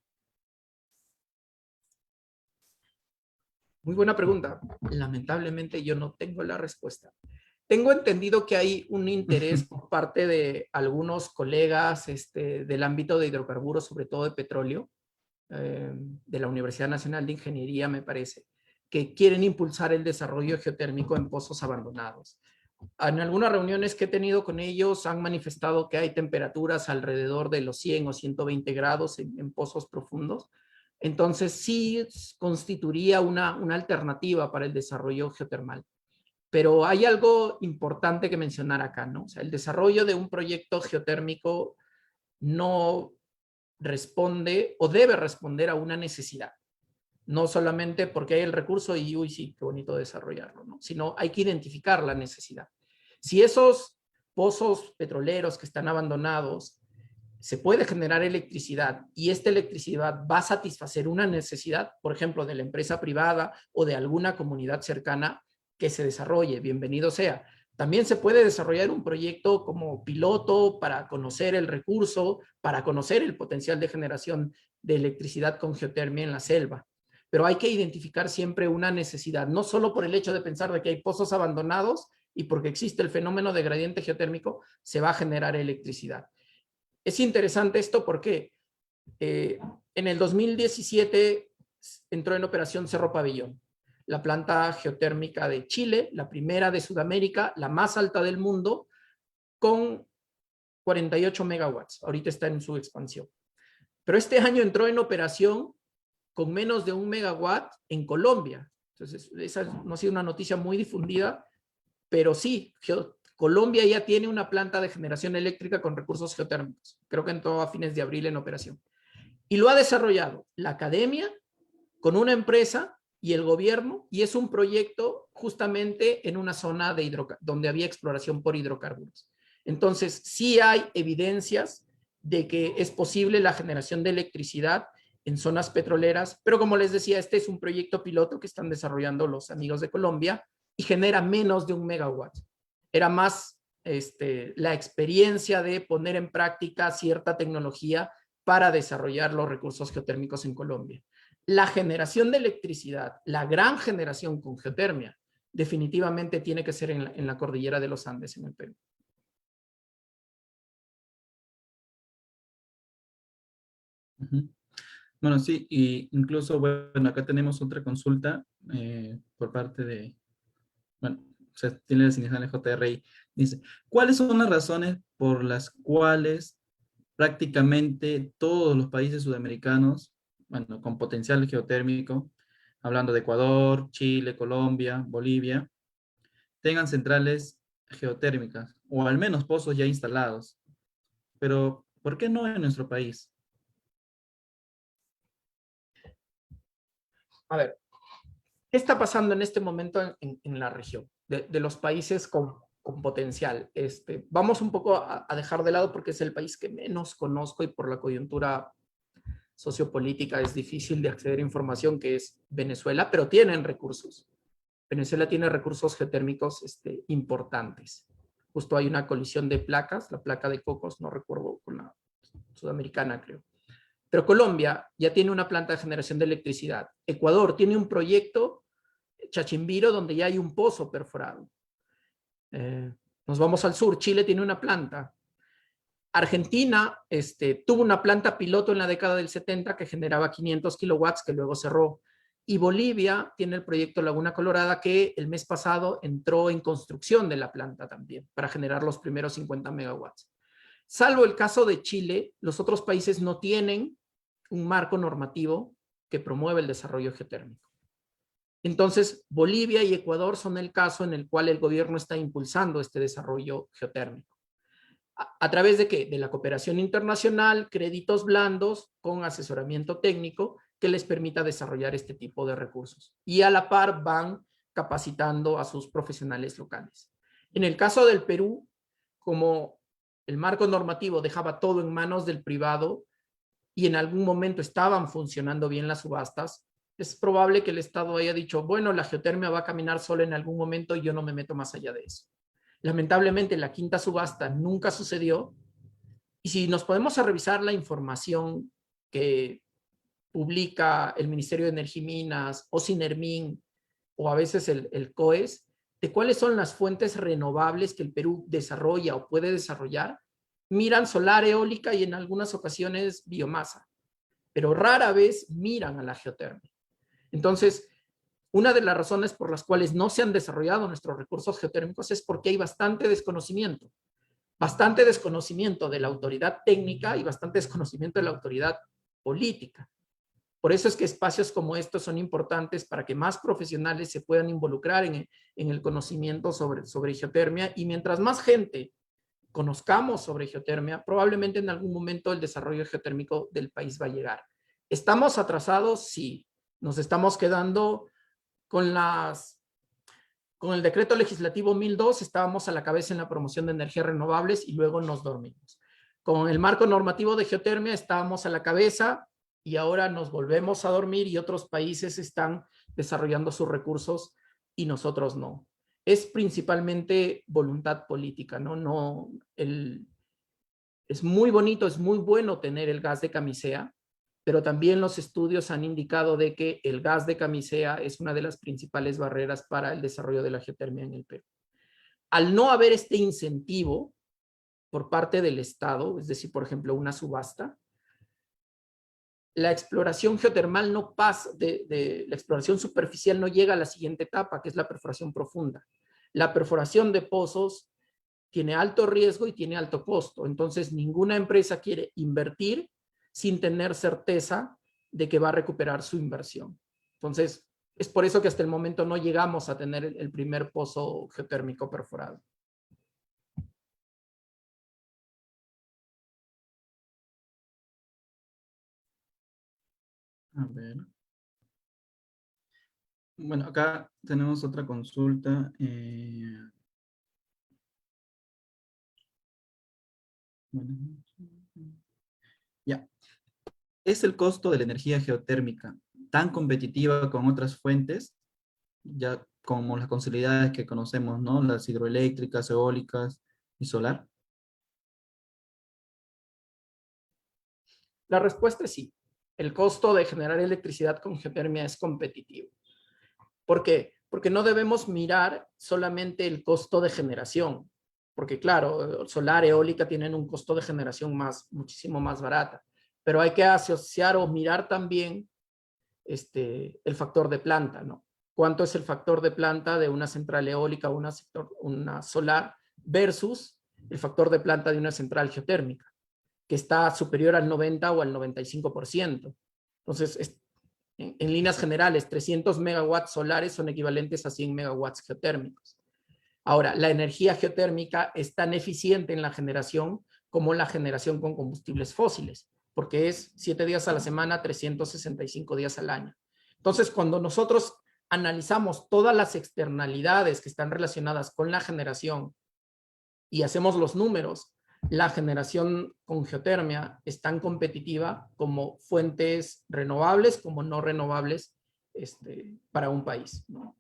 Speaker 2: Muy buena pregunta. Lamentablemente yo no tengo la respuesta. Tengo entendido que hay un interés por parte de algunos colegas del ámbito de hidrocarburos, sobre todo de petróleo, de la Universidad Nacional de Ingeniería, me parece, que quieren impulsar el desarrollo geotérmico en pozos abandonados. En algunas reuniones que he tenido con ellos han manifestado que hay temperaturas alrededor de los 100 o 120 grados en pozos profundos. Entonces sí constituiría una alternativa para el desarrollo geotermal. Pero hay algo importante que mencionar acá, ¿no? O sea, el desarrollo de un proyecto geotérmico no responde o debe responder a una necesidad. No solamente porque hay el recurso y, uy, sí, qué bonito desarrollarlo, ¿no? Sino hay que identificar la necesidad. Si esos pozos petroleros que están abandonados se puede generar electricidad y esta electricidad va a satisfacer una necesidad, por ejemplo, de la empresa privada o de alguna comunidad cercana, que se desarrolle, bienvenido sea. También se puede desarrollar un proyecto como piloto para conocer el recurso, para conocer el potencial de generación de electricidad con geotermia en la selva. Pero hay que identificar siempre una necesidad, no solo por el hecho de pensar de que hay pozos abandonados y porque existe el fenómeno de gradiente geotérmico, se va a generar electricidad. Es interesante esto porque en el 2017 entró en operación Cerro Pabellón, la planta geotérmica de Chile, la primera de Sudamérica, la más alta del mundo, con 48 megawatts. Ahorita está en su expansión. Pero este año entró en operación con menos de 1 megawatt en Colombia. Entonces, esa no ha sido una noticia muy difundida, pero sí, Colombia ya tiene una planta de generación eléctrica con recursos geotérmicos. Creo que entró a fines de abril en operación. Y lo ha desarrollado la academia con una empresa y el gobierno, y es un proyecto justamente en una zona donde había exploración por hidrocarburos. Entonces, sí hay evidencias de que es posible la generación de electricidad en zonas petroleras, pero como les decía, este es un proyecto piloto que están desarrollando los amigos de Colombia y genera menos de 1 megawatt. Era más la experiencia de poner en práctica cierta tecnología para desarrollar los recursos geotérmicos en Colombia. La generación de electricidad, la gran generación con geotermia, definitivamente tiene que ser en la cordillera de los Andes, en el Perú.
Speaker 1: Ujú. Bueno, sí, y incluso, bueno, acá tenemos otra consulta por parte de, bueno, se tiene la asignación de JRI. Dice, ¿cuáles son las razones por las cuales prácticamente todos los países sudamericanos, bueno, con potencial geotérmico, hablando de Ecuador, Chile, Colombia, Bolivia, tengan centrales geotérmicas o al menos pozos ya instalados? Pero, ¿por qué no en nuestro país?
Speaker 2: A ver, ¿qué está pasando en este momento en la región de los países con potencial? Vamos un poco a dejar de lado porque es el país que menos conozco y por la coyuntura sociopolítica es difícil de acceder a información, que es Venezuela, pero tienen recursos. Venezuela tiene recursos geotérmicos importantes. Justo hay una colisión de placas, la placa de Cocos, no recuerdo, con la sudamericana, creo. Pero Colombia ya tiene una planta de generación de electricidad. Ecuador tiene un proyecto, Chachimbiro, donde ya hay un pozo perforado. Nos vamos al sur, Chile tiene una planta. Argentina tuvo una planta piloto en la década del 70 que generaba 500 kilowatts, que luego cerró. Y Bolivia tiene el proyecto Laguna Colorada, que el mes pasado entró en construcción de la planta también, para generar los primeros 50 megawatts. Salvo el caso de Chile, los otros países no tienen un marco normativo que promueve el desarrollo geotérmico. Entonces, Bolivia y Ecuador son el caso en el cual el gobierno está impulsando este desarrollo geotérmico. ¿A través de qué? De la cooperación internacional, créditos blandos con asesoramiento técnico que les permita desarrollar este tipo de recursos. Y a la par van capacitando a sus profesionales locales. En el caso del Perú, como el marco normativo dejaba todo en manos del privado y en algún momento estaban funcionando bien las subastas, es probable que el Estado haya dicho, bueno, la geotermia va a caminar sola en algún momento y yo no me meto más allá de eso. Lamentablemente, la quinta subasta nunca sucedió. Y si nos podemos a revisar la información que publica el Ministerio de Energía y Minas o Sinermin o a veces el COES, de cuáles son las fuentes renovables que el Perú desarrolla o puede desarrollar, miran solar, eólica y en algunas ocasiones biomasa, pero rara vez miran a la geotermia. Entonces, una de las razones por las cuales no se han desarrollado nuestros recursos geotérmicos es porque hay bastante desconocimiento de la autoridad técnica y bastante desconocimiento de la autoridad política. Por eso es que espacios como estos son importantes para que más profesionales se puedan involucrar en el conocimiento sobre geotermia, y mientras más gente conozcamos sobre geotermia, probablemente en algún momento el desarrollo geotérmico del país va a llegar. ¿Estamos atrasados? Sí. Nos estamos quedando con el decreto legislativo 1002, estábamos a la cabeza en la promoción de energías renovables y luego nos dormimos. Con el marco normativo de geotermia estábamos a la cabeza y ahora nos volvemos a dormir y otros países están desarrollando sus recursos y nosotros no. Es principalmente voluntad política, ¿no? Es muy bonito, es muy bueno tener el gas de camisea, pero también los estudios han indicado de que el gas de camisea es una de las principales barreras para el desarrollo de la geotermia en el Perú. Al no haber este incentivo por parte del Estado, es decir, por ejemplo, una subasta, la exploración geotermal no pasa, la exploración superficial no llega a la siguiente etapa, que es la perforación profunda. La perforación de pozos tiene alto riesgo y tiene alto costo. Entonces, ninguna empresa quiere invertir sin tener certeza de que va a recuperar su inversión. Entonces, es por eso que hasta el momento no llegamos a tener el primer pozo geotérmico perforado.
Speaker 1: A ver. Bueno, acá tenemos otra consulta. Bueno, ya. ¿Es el costo de la energía geotérmica tan competitiva con otras fuentes, ya como las consolidadas que conocemos, ¿no? Las hidroeléctricas, eólicas y solar?
Speaker 2: La respuesta es sí. El costo de generar electricidad con geotermia es competitivo. ¿Por qué? Porque no debemos mirar solamente el costo de generación, porque claro, solar, eólica tienen un costo de generación muchísimo más barata, pero hay que asociar o mirar también el factor de planta, ¿no? ¿Cuánto es el factor de planta de una central eólica o una solar versus el factor de planta de una central geotérmica, que está superior al 90 o al 95%? Entonces, en líneas generales, 300 megawatts solares son equivalentes a 100 megawatts geotérmicos. Ahora, la energía geotérmica es tan eficiente en la generación como la generación con combustibles fósiles, porque es 7 días a la semana, 365 días al año. Entonces, cuando nosotros analizamos todas las externalidades que están relacionadas con la generación y hacemos los números, la generación con geotermia es tan competitiva como fuentes renovables como no renovables para un país, ¿no?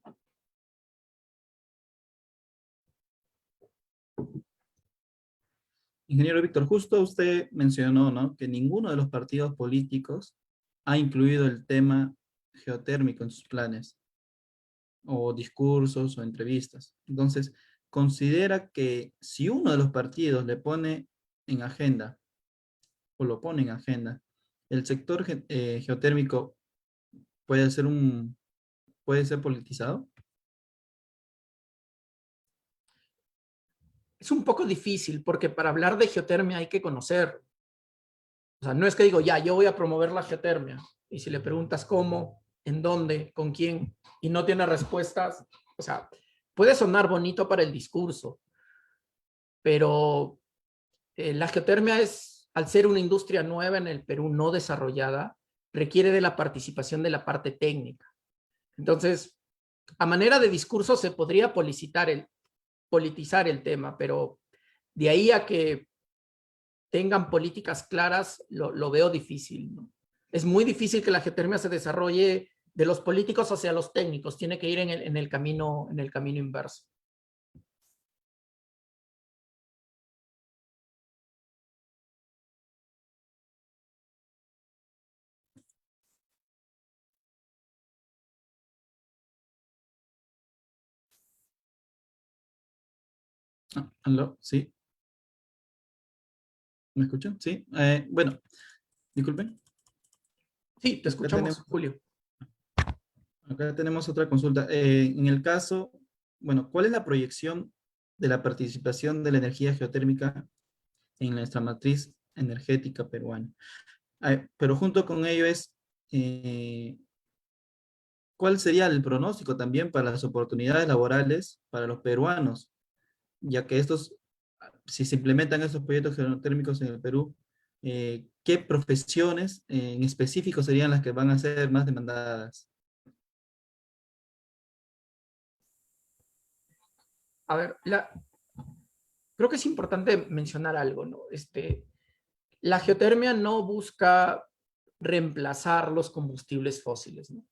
Speaker 1: Ingeniero Víctor, justo usted mencionó, ¿no?, que ninguno de los partidos políticos ha incluido el tema geotérmico en sus planes, o discursos, o entrevistas. Entonces, considera que si uno de los partidos le pone en agenda, o lo pone en agenda, el sector geotérmico puede ser puede ser politizado.
Speaker 2: Es un poco difícil porque para hablar de geotermia hay que conocer. O sea, no es que digo, ya, yo voy a promover la geotermia. Y si le preguntas cómo, en dónde, con quién, y no tiene respuestas, o sea, puede sonar bonito para el discurso, pero la geotermia es, al ser una industria nueva en el Perú, no desarrollada, requiere de la participación de la parte técnica. Entonces, a manera de discurso se podría politizar el tema, pero de ahí a que tengan políticas claras, lo veo difícil, ¿no? Es muy difícil que la geotermia se desarrolle de los políticos hacia los técnicos, tiene que ir en el camino inverso.
Speaker 1: Ah, ¿aló? ¿Sí? ¿Me escuchan? Sí. Bueno, disculpen.
Speaker 2: Sí, te
Speaker 1: Acá
Speaker 2: escuchamos,
Speaker 1: tenemos,
Speaker 2: Julio.
Speaker 1: acá tenemos otra consulta. En el caso, bueno, ¿cuál es la proyección de la participación de la energía geotérmica en nuestra matriz energética peruana? Pero junto con ello es, eh, ¿cuál sería el pronóstico también para las oportunidades laborales para los peruanos? Ya que si se implementan estos proyectos geotérmicos en el Perú, ¿qué profesiones en específico serían las que van a ser más demandadas?
Speaker 2: A ver, creo que es importante mencionar algo, ¿no? La geotermia no busca reemplazar los combustibles fósiles, ¿no?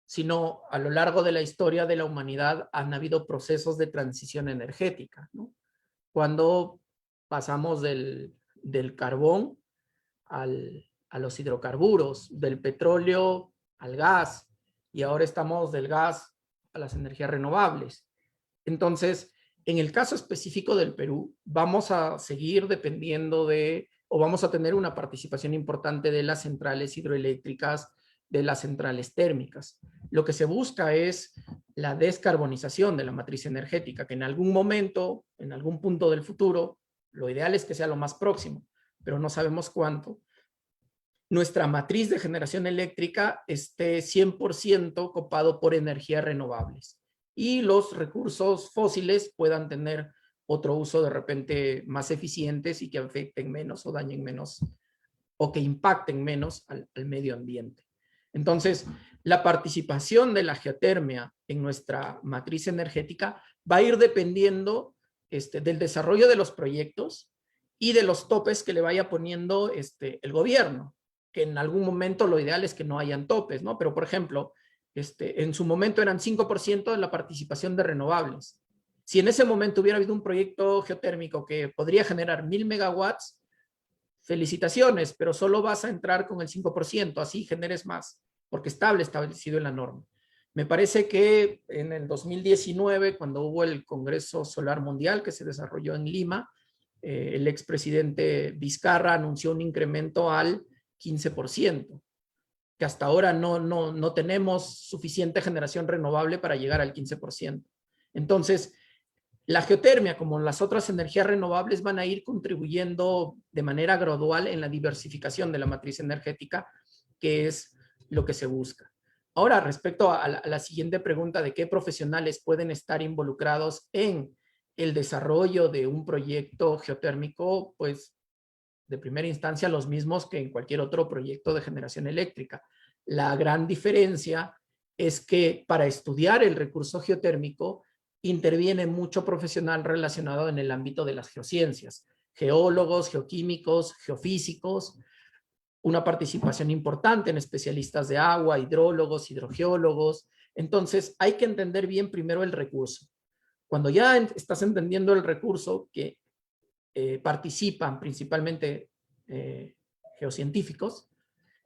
Speaker 2: Sino a lo largo de la historia de la humanidad han habido procesos de transición energética, ¿no? Cuando pasamos del carbón a los hidrocarburos, del petróleo al gas, y ahora estamos del gas a las energías renovables. Entonces, en el caso específico del Perú, vamos a seguir dependiendo o vamos a tener una participación importante de las centrales hidroeléctricas, de las centrales térmicas. Lo que se busca es la descarbonización de la matriz energética, que en algún momento, en algún punto del futuro, lo ideal es que sea lo más próximo, pero no sabemos cuánto, nuestra matriz de generación eléctrica esté 100% copado por energías renovables y los recursos fósiles puedan tener otro uso de repente más eficientes y que afecten menos o dañen menos o que impacten menos al medio ambiente. Entonces, la participación de la geotermia en nuestra matriz energética va a ir dependiendo del desarrollo de los proyectos y de los topes que le vaya poniendo el gobierno, que en algún momento lo ideal es que no hayan topes, ¿no? Pero, por ejemplo, en su momento eran 5% de la participación de renovables. Si en ese momento hubiera habido un proyecto geotérmico que podría generar 1000 megawatts, felicitaciones, pero solo vas a entrar con el 5%, así generes más, porque está establecido en la norma. Me parece que en el 2019, cuando hubo el Congreso Solar Mundial que se desarrolló en Lima, el expresidente Vizcarra anunció un incremento al 15%, que hasta ahora no tenemos suficiente generación renovable para llegar al 15%. Entonces, la geotermia, como las otras energías renovables, van a ir contribuyendo de manera gradual en la diversificación de la matriz energética, que es lo que se busca. Ahora, respecto a la siguiente pregunta de qué profesionales pueden estar involucrados en el desarrollo de un proyecto geotérmico, pues de primera instancia los mismos que en cualquier otro proyecto de generación eléctrica. La gran diferencia es que para estudiar el recurso geotérmico interviene mucho profesional relacionado en el ámbito de las geociencias, geólogos, geoquímicos, geofísicos, una participación importante en especialistas de agua, hidrólogos, hidrogeólogos. Entonces, hay que entender bien primero el recurso. Cuando ya estás entendiendo el recurso, que participan principalmente geocientíficos,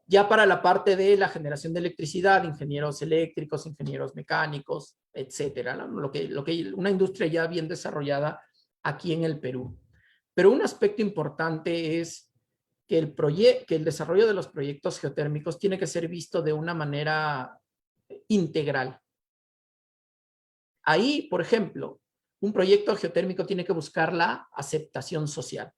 Speaker 2: ya para la parte de la generación de electricidad, ingenieros eléctricos, ingenieros mecánicos, etcétera, ¿no? Lo que una industria ya bien desarrollada aquí en el Perú. Pero un aspecto importante es que el desarrollo de los proyectos geotérmicos tiene que ser visto de una manera integral. Ahí, por ejemplo, un proyecto geotérmico tiene que buscar la aceptación social.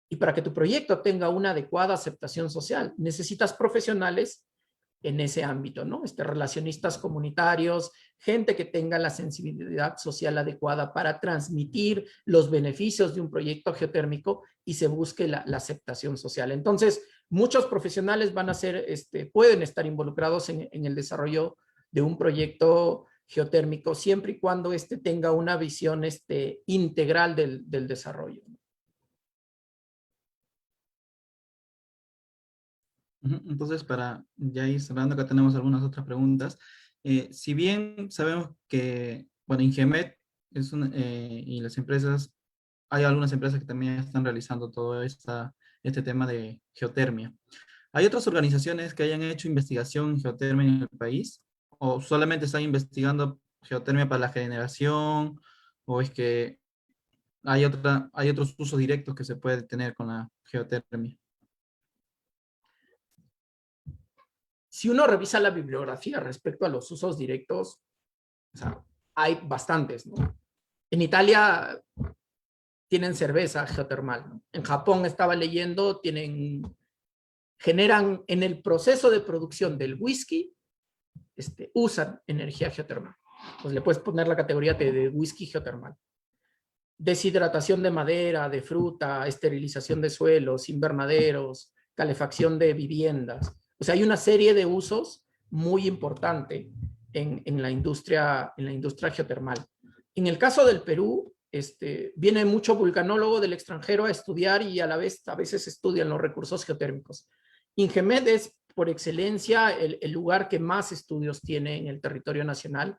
Speaker 2: Y para que tu proyecto tenga una adecuada aceptación social, necesitas profesionales en ese ámbito, ¿no? Relacionistas comunitarios, gente que tenga la sensibilidad social adecuada para transmitir los beneficios de un proyecto geotérmico y se busque la aceptación social. Entonces, muchos profesionales van a ser, pueden estar involucrados en el desarrollo de un proyecto geotérmico, siempre y cuando tenga una visión integral del desarrollo.
Speaker 1: Entonces, para ya ir cerrando, acá tenemos algunas otras preguntas. Si bien sabemos que, bueno, Ingemet es y las empresas, hay algunas empresas que también están realizando todo este tema de geotermia. ¿Hay otras organizaciones que hayan hecho investigación en geotermia en el país? ¿O solamente están investigando geotermia para la generación? ¿O es que hay otros usos directos que se puede tener con la geotermia?
Speaker 2: Si uno revisa la bibliografía respecto a los usos directos, o sea, hay bastantes, ¿no? En Italia tienen cerveza geotermal, ¿no? En Japón estaba leyendo, generan en el proceso de producción del whisky, usan energía geotermal. Pues le puedes poner la categoría de whisky geotermal. Deshidratación de madera, de fruta, esterilización de suelos, invernaderos, calefacción de viviendas. O sea, hay una serie de usos muy importante en la industria geotermal. En el caso del Perú, viene mucho vulcanólogo del extranjero a estudiar y a la vez a veces estudian los recursos geotérmicos. Ingemed es por excelencia el lugar que más estudios tiene en el territorio nacional.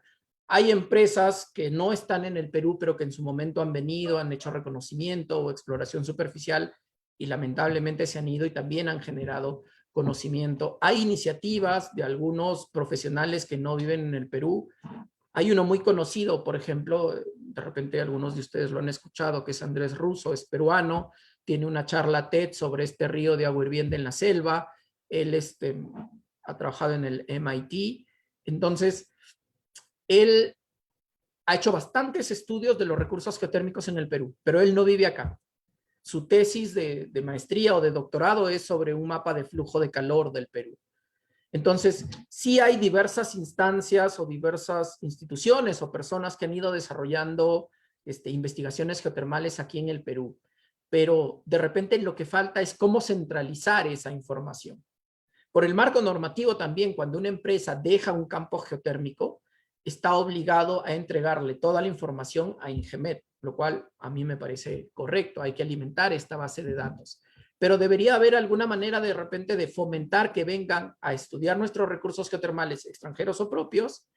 Speaker 2: Hay empresas que no están en el Perú, pero que en su momento han venido, han hecho reconocimiento o exploración superficial y lamentablemente se han ido y también han generado conocimiento. Hay iniciativas de algunos profesionales que no viven en el Perú. Hay uno muy conocido, por ejemplo, de repente algunos de ustedes lo han escuchado, que es Andrés Russo, es peruano, tiene una charla TED sobre este río de agua hirviente en la selva. Él ha trabajado en el MIT. Entonces, él ha hecho bastantes estudios de los recursos geotérmicos en el Perú, pero él no vive acá. su tesis de maestría o de doctorado es sobre un mapa de flujo de calor del Perú. Entonces, sí hay diversas instancias o diversas instituciones o personas que han ido desarrollando investigaciones geotermales aquí en el Perú, pero de repente lo que falta es cómo centralizar esa información. Por el marco normativo también, cuando una empresa deja un campo geotérmico, está obligado a entregarle toda la información a Ingemet, lo cual a mí me parece correcto, hay que alimentar esta base de datos. Pero debería haber alguna manera de repente de fomentar que vengan a estudiar nuestros recursos geotermales extranjeros o propios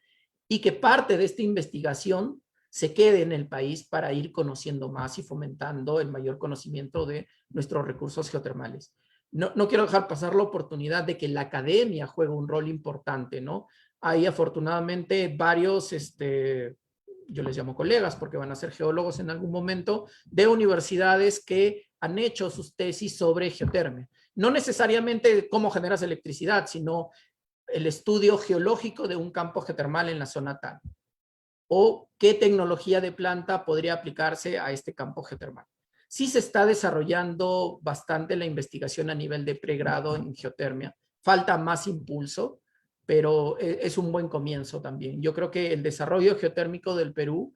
Speaker 2: y que parte de esta investigación se quede en el país para ir conociendo más y fomentando el mayor conocimiento de nuestros recursos geotermales. No quiero dejar pasar la oportunidad de que la academia juegue un rol importante, ¿no? Hay afortunadamente varios, yo les llamo colegas porque van a ser geólogos en algún momento, de universidades que han hecho sus tesis sobre geotermia. No necesariamente cómo generas electricidad, sino el estudio geológico de un campo geotermal en la zona tal. O qué tecnología de planta podría aplicarse a este campo geotermal. Sí se está desarrollando bastante la investigación a nivel de pregrado en geotermia. Falta más impulso, pero es un buen comienzo también. Yo creo que el desarrollo geotérmico del Perú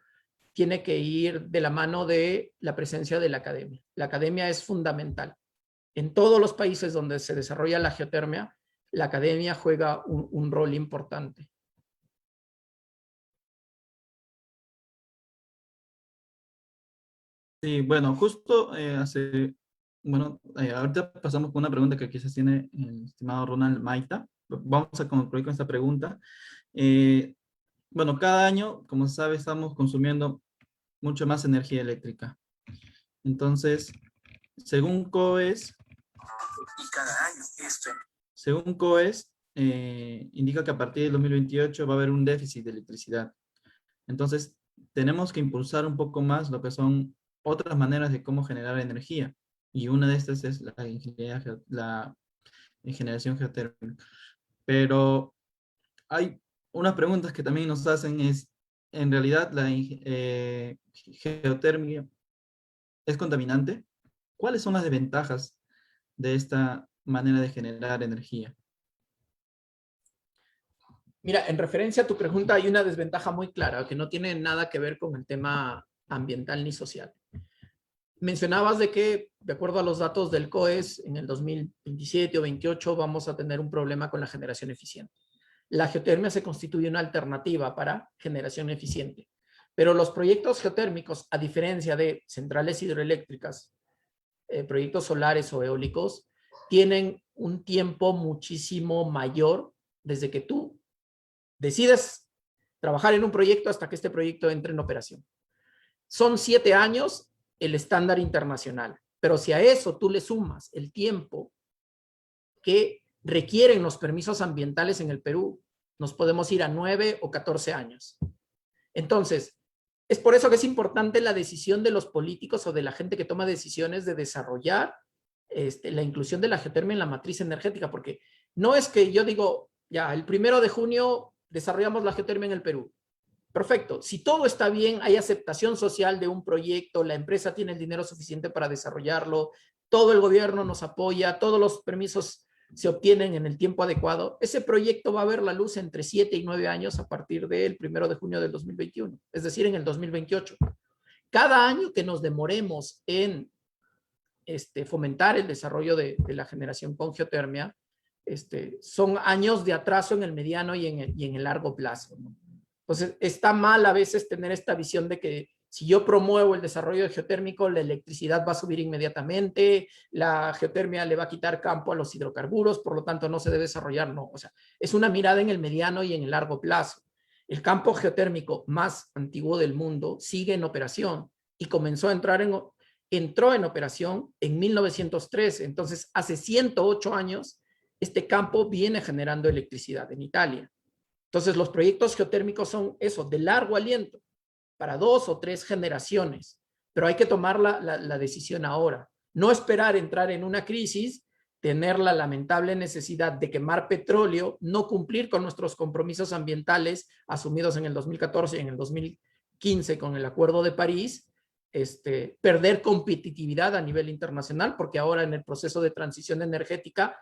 Speaker 2: tiene que ir de la mano de la presencia de la academia. La academia es fundamental. En todos los países donde se desarrolla la geotermia, la academia juega un rol importante.
Speaker 1: Sí, bueno, justo ahorita pasamos con una pregunta que quizás tiene el estimado Ronald Maita. Vamos a concluir con esta pregunta. Eh, bueno, cada año, como se sabe, estamos consumiendo mucho más energía eléctrica. Entonces, según COES, y cada año según COES, indica que a partir del 2028 va a haber un déficit de electricidad. Entonces, tenemos que impulsar un poco más lo que son otras maneras de cómo generar energía. Y una de estas es la generación geotérmica. Pero hay unas preguntas que también nos hacen es, ¿en realidad la geotermia es contaminante? ¿Cuáles son las desventajas de esta manera de generar energía?
Speaker 2: Mira, en referencia a tu pregunta hay una desventaja muy clara que no tiene nada que ver con el tema ambiental ni social. Mencionabas de que, de acuerdo a los datos del COES, en el 2027 o 28 vamos a tener un problema con la generación eficiente. La geotermia se constituye una alternativa para generación eficiente, pero los proyectos geotérmicos, a diferencia de centrales hidroeléctricas, proyectos solares o eólicos, tienen un tiempo muchísimo mayor desde que tú decides trabajar en un proyecto hasta que este proyecto entre en operación. Son 7 años el estándar internacional, pero si a eso tú le sumas el tiempo que requieren los permisos ambientales en el Perú, nos podemos ir a 9 o 14 años. Entonces, es por eso que es importante la decisión de los políticos o de la gente que toma decisiones de desarrollar la inclusión de la geotermia en la matriz energética, porque no es que yo digo, ya, el 1 de junio desarrollamos la geotermia en el Perú. Perfecto. Si todo está bien, hay aceptación social de un proyecto, la empresa tiene el dinero suficiente para desarrollarlo, todo el gobierno nos apoya, todos los permisos se obtienen en el tiempo adecuado, ese proyecto va a ver la luz entre 7 y 9 años a partir del 1 de junio del 2021, es decir, en el 2028. Cada año que nos demoremos en fomentar el desarrollo de la generación con geotermia, son años de atraso en el mediano y en el largo plazo, ¿no? Entonces, está mal a veces tener esta visión de que si yo promuevo el desarrollo de geotérmico, la electricidad va a subir inmediatamente, la geotermia le va a quitar campo a los hidrocarburos, por lo tanto no se debe desarrollar, no. O sea, es una mirada en el mediano y en el largo plazo. El campo geotérmico más antiguo del mundo sigue en operación y entró en operación en 1913. Entonces, hace 108 años, este campo viene generando electricidad en Italia. Entonces, los proyectos geotérmicos son eso, de largo aliento, para 2 o 3 generaciones, pero hay que tomar la decisión ahora. No esperar entrar en una crisis, tener la lamentable necesidad de quemar petróleo, no cumplir con nuestros compromisos ambientales asumidos en el 2014 y en el 2015 con el Acuerdo de París, perder competitividad a nivel internacional, porque ahora en el proceso de transición energética,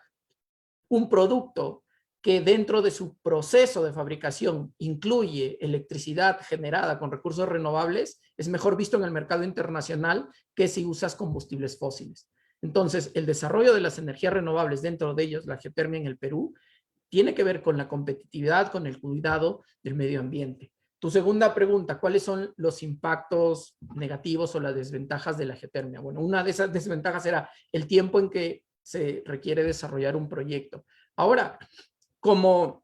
Speaker 2: un producto que dentro de su proceso de fabricación incluye electricidad generada con recursos renovables, es mejor visto en el mercado internacional que si usas combustibles fósiles. Entonces, el desarrollo de las energías renovables, dentro de ellos la geotermia en el Perú, tiene que ver con la competitividad, con el cuidado del medio ambiente. Tu segunda pregunta, ¿cuáles son los impactos negativos o las desventajas de la geotermia? Bueno, una de esas desventajas era el tiempo en que se requiere desarrollar un proyecto. Ahora, como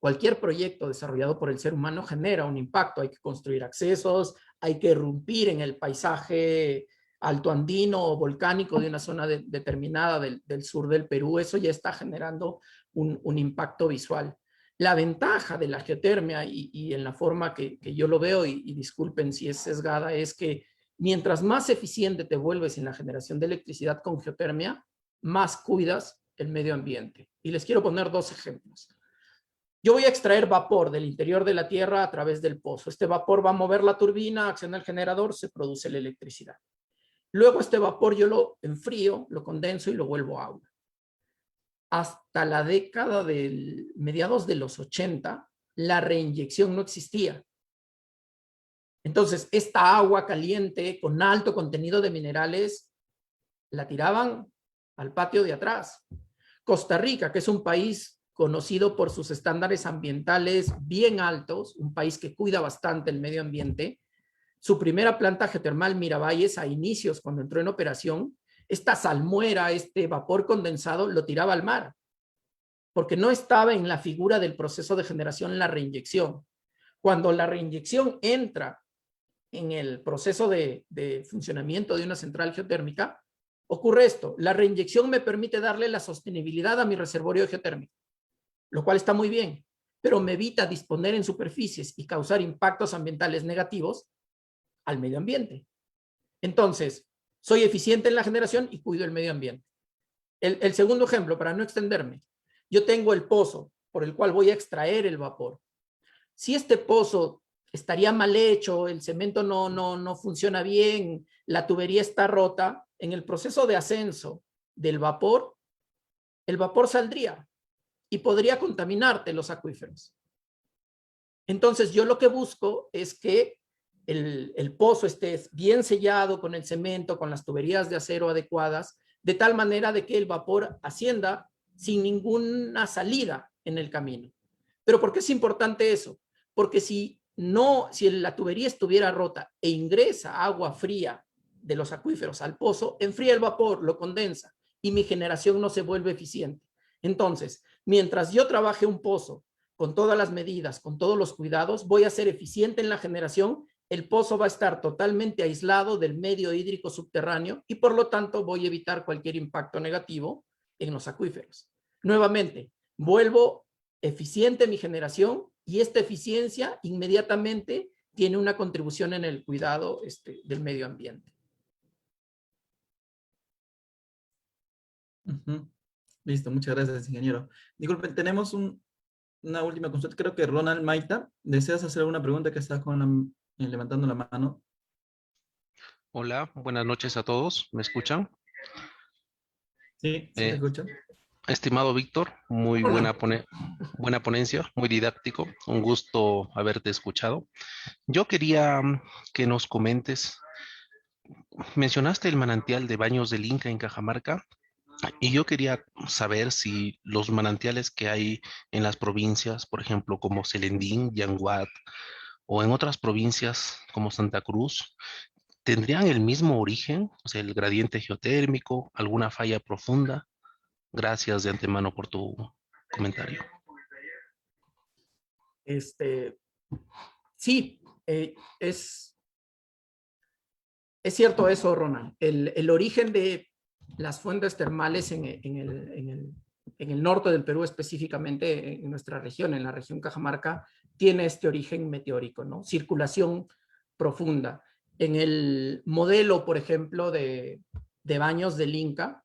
Speaker 2: cualquier proyecto desarrollado por el ser humano genera un impacto, hay que construir accesos, hay que irrumpir en el paisaje altoandino o volcánico de una zona determinada del sur del Perú, eso ya está generando un impacto visual. La ventaja de la geotermia y en la forma que yo lo veo, y disculpen si es sesgada, es que mientras más eficiente te vuelves en la generación de electricidad con geotermia, más cuidas el medio ambiente. Y les quiero poner dos ejemplos. Yo voy a extraer vapor del interior de la tierra a través del pozo. Este vapor va a mover la turbina, acciona el generador, se produce la electricidad. Luego este vapor yo lo enfrío, lo condenso y lo vuelvo a agua. Hasta la década de mediados de los 80, la reinyección no existía. Entonces, esta agua caliente con alto contenido de minerales la tiraban al patio de atrás. Costa Rica, que es un país conocido por sus estándares ambientales bien altos, un país que cuida bastante el medio ambiente, su primera planta geotermal Miravalles a inicios, cuando entró en operación, esta salmuera, este vapor condensado, lo tiraba al mar, porque no estaba en la figura del proceso de generación la reinyección. Cuando la reinyección entra en el proceso de funcionamiento de una central geotérmica, ocurre esto: la reinyección me permite darle la sostenibilidad a mi reservorio geotérmico, lo cual está muy bien, pero me evita disponer en superficies y causar impactos ambientales negativos al medio ambiente. Entonces, soy eficiente en la generación y cuido el medio ambiente. El segundo ejemplo, para no extenderme, yo tengo el pozo por el cual voy a extraer el vapor. Si este pozo estaría mal hecho, el cemento no funciona bien, la tubería está rota, en el proceso de ascenso del vapor, el vapor saldría y podría contaminarte los acuíferos. Entonces, yo lo que busco es que el pozo esté bien sellado con el cemento, con las tuberías de acero adecuadas, de tal manera de que el vapor ascienda sin ninguna salida en el camino. ¿Pero por qué es importante eso? Porque si la tubería estuviera rota e ingresa agua fría de los acuíferos al pozo, enfría el vapor, lo condensa y mi generación no se vuelve eficiente. Entonces, mientras yo trabaje un pozo con todas las medidas, con todos los cuidados, voy a ser eficiente en la generación. El pozo va a estar totalmente aislado del medio hídrico subterráneo y por lo tanto voy a evitar cualquier impacto negativo en los acuíferos. Nuevamente, vuelvo eficiente mi generación y esta eficiencia inmediatamente tiene una contribución en el cuidado del medio ambiente.
Speaker 1: Listo, muchas gracias, ingeniero. Disculpen, tenemos una última consulta. Creo que Ronald Maita, ¿deseas hacer alguna pregunta que estás levantando la mano?
Speaker 3: Hola, buenas noches a todos. ¿Me escuchan?
Speaker 1: Sí, sí te
Speaker 3: Eh,
Speaker 1: escucho.
Speaker 3: Estimado Víctor, muy
Speaker 2: Hola.
Speaker 3: buena ponencia, muy didáctico. Un gusto haberte escuchado. Yo quería que nos comentes, mencionaste el manantial de Baños del Inca en Cajamarca, y yo quería saber si los manantiales que hay en las provincias, por ejemplo, como Selendín, Yanguat, o en otras provincias como Santa Cruz, ¿tendrían el mismo origen? O sea, el gradiente geotérmico, alguna falla profunda. Gracias de antemano por tu comentario.
Speaker 2: Sí, es cierto eso, Ronald. El origen de las fuentes termales en el norte del Perú, específicamente en nuestra región, en la región Cajamarca, tiene este origen meteórico, ¿no? Circulación profunda. En el modelo, por ejemplo, de Baños del Inca,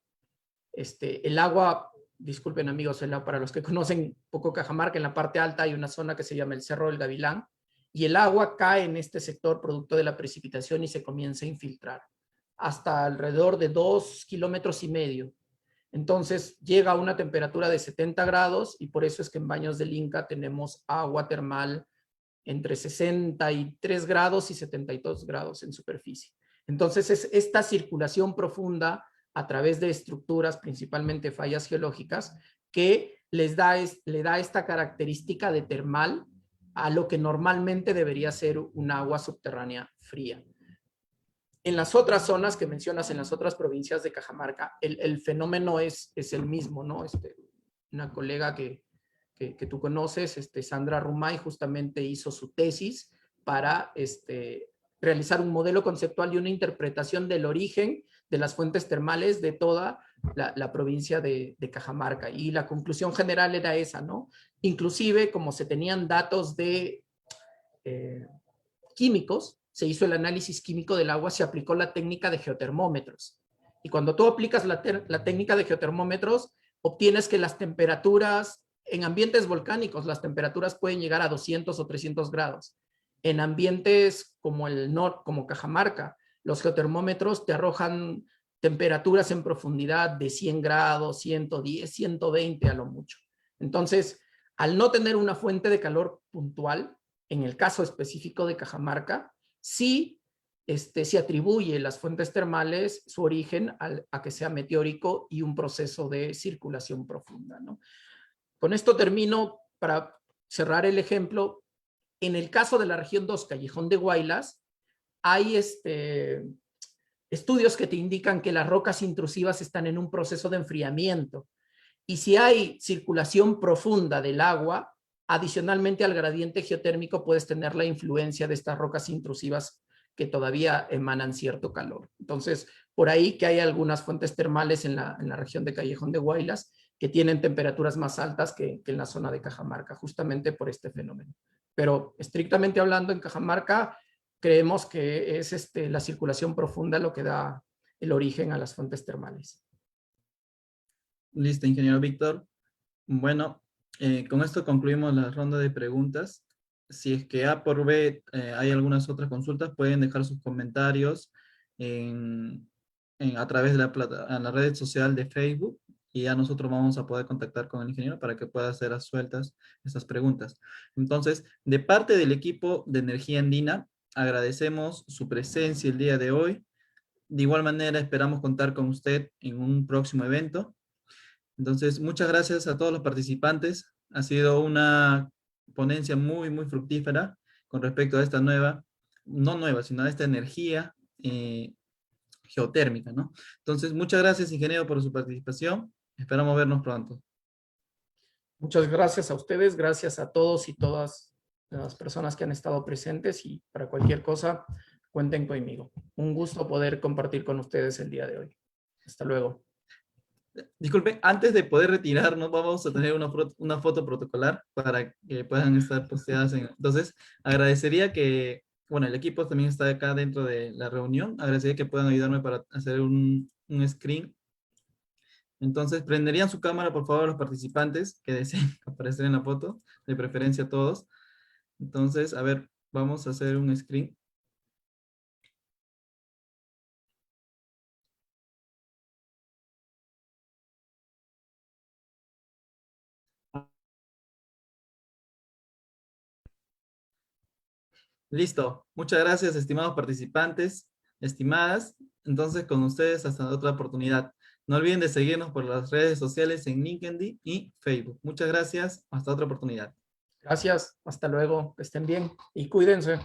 Speaker 2: el agua, disculpen amigos, para los que conocen poco Cajamarca, en la parte alta hay una zona que se llama el Cerro del Gavilán, y el agua cae en este sector producto de la precipitación y se comienza a infiltrar hasta alrededor de 2,5 kilómetros. Entonces llega a una temperatura de 70 grados y por eso es que en Baños del Inca tenemos agua termal entre 63 grados y 72 grados en superficie. Entonces es esta circulación profunda a través de estructuras, principalmente fallas geológicas, que le da esta característica de termal a lo que normalmente debería ser un agua subterránea fría. En las otras zonas que mencionas, en las otras provincias de Cajamarca, el fenómeno es el mismo, ¿no? Una colega que tú conoces, Sandra Rumay, justamente hizo su tesis para realizar un modelo conceptual y una interpretación del origen de las fuentes termales de toda la provincia de Cajamarca. Y la conclusión general era esa, ¿no? Inclusive, como se tenían datos de químicos, se hizo el análisis químico del agua, se aplicó la técnica de geotermómetros. Y cuando tú aplicas la técnica de geotermómetros, obtienes que las temperaturas, en ambientes volcánicos, las temperaturas pueden llegar a 200 o 300 grados. En ambientes como como Cajamarca, los geotermómetros te arrojan temperaturas en profundidad de 100 grados, 110, 120 a lo mucho. Entonces, al no tener una fuente de calor puntual, en el caso específico de Cajamarca, sí se atribuye las fuentes termales su origen a que sea meteórico y un proceso de circulación profunda, ¿no? Con esto termino para cerrar el ejemplo. En el caso de la región 2, Callejón de Huaylas, hay estudios que te indican que las rocas intrusivas están en un proceso de enfriamiento. Y si hay circulación profunda del agua, adicionalmente al gradiente geotérmico puedes tener la influencia de estas rocas intrusivas que todavía emanan cierto calor. Entonces, por ahí que hay algunas fuentes termales en la región de Callejón de Huaylas que tienen temperaturas más altas que en la zona de Cajamarca, justamente por este fenómeno. Pero estrictamente hablando, en Cajamarca creemos que es la circulación profunda lo que da el origen a las fuentes termales.
Speaker 1: Listo, ingeniero Víctor. Bueno, con esto concluimos la ronda de preguntas. Si es que A por B hay algunas otras consultas, pueden dejar sus comentarios a través de la red social de Facebook y ya nosotros vamos a poder contactar con el ingeniero para que pueda hacer sueltas estas preguntas. Entonces, de parte del equipo de Energía Andina, agradecemos su presencia el día de hoy. De igual manera, esperamos contar con usted en un próximo evento. Entonces, muchas gracias a todos los participantes. Ha sido una ponencia muy, muy fructífera con respecto a esta no nueva, sino a esta energía geotérmica, ¿no? Entonces, muchas gracias, ingeniero, por su participación. Esperamos vernos pronto.
Speaker 2: Muchas gracias a ustedes, gracias a todos y todas las personas que han estado presentes y para cualquier cosa, cuenten conmigo. Un gusto poder compartir con ustedes el día de hoy. Hasta luego.
Speaker 1: Disculpe, antes de poder retirarnos, vamos a tener una foto protocolar para que puedan estar posteadas. Entonces, agradecería que, bueno, el equipo también está acá dentro de la reunión. Agradecería que puedan ayudarme para hacer un screen. Entonces, prenderían su cámara, por favor, los participantes que deseen aparecer en la foto, de preferencia todos. Entonces, a ver, vamos a hacer un screen. Listo. Muchas gracias, estimados participantes, estimadas. Entonces, con ustedes hasta otra oportunidad. No olviden de seguirnos por las redes sociales en LinkedIn y Facebook. Muchas gracias. Hasta otra oportunidad.
Speaker 2: Gracias. Hasta luego. Que estén bien y cuídense.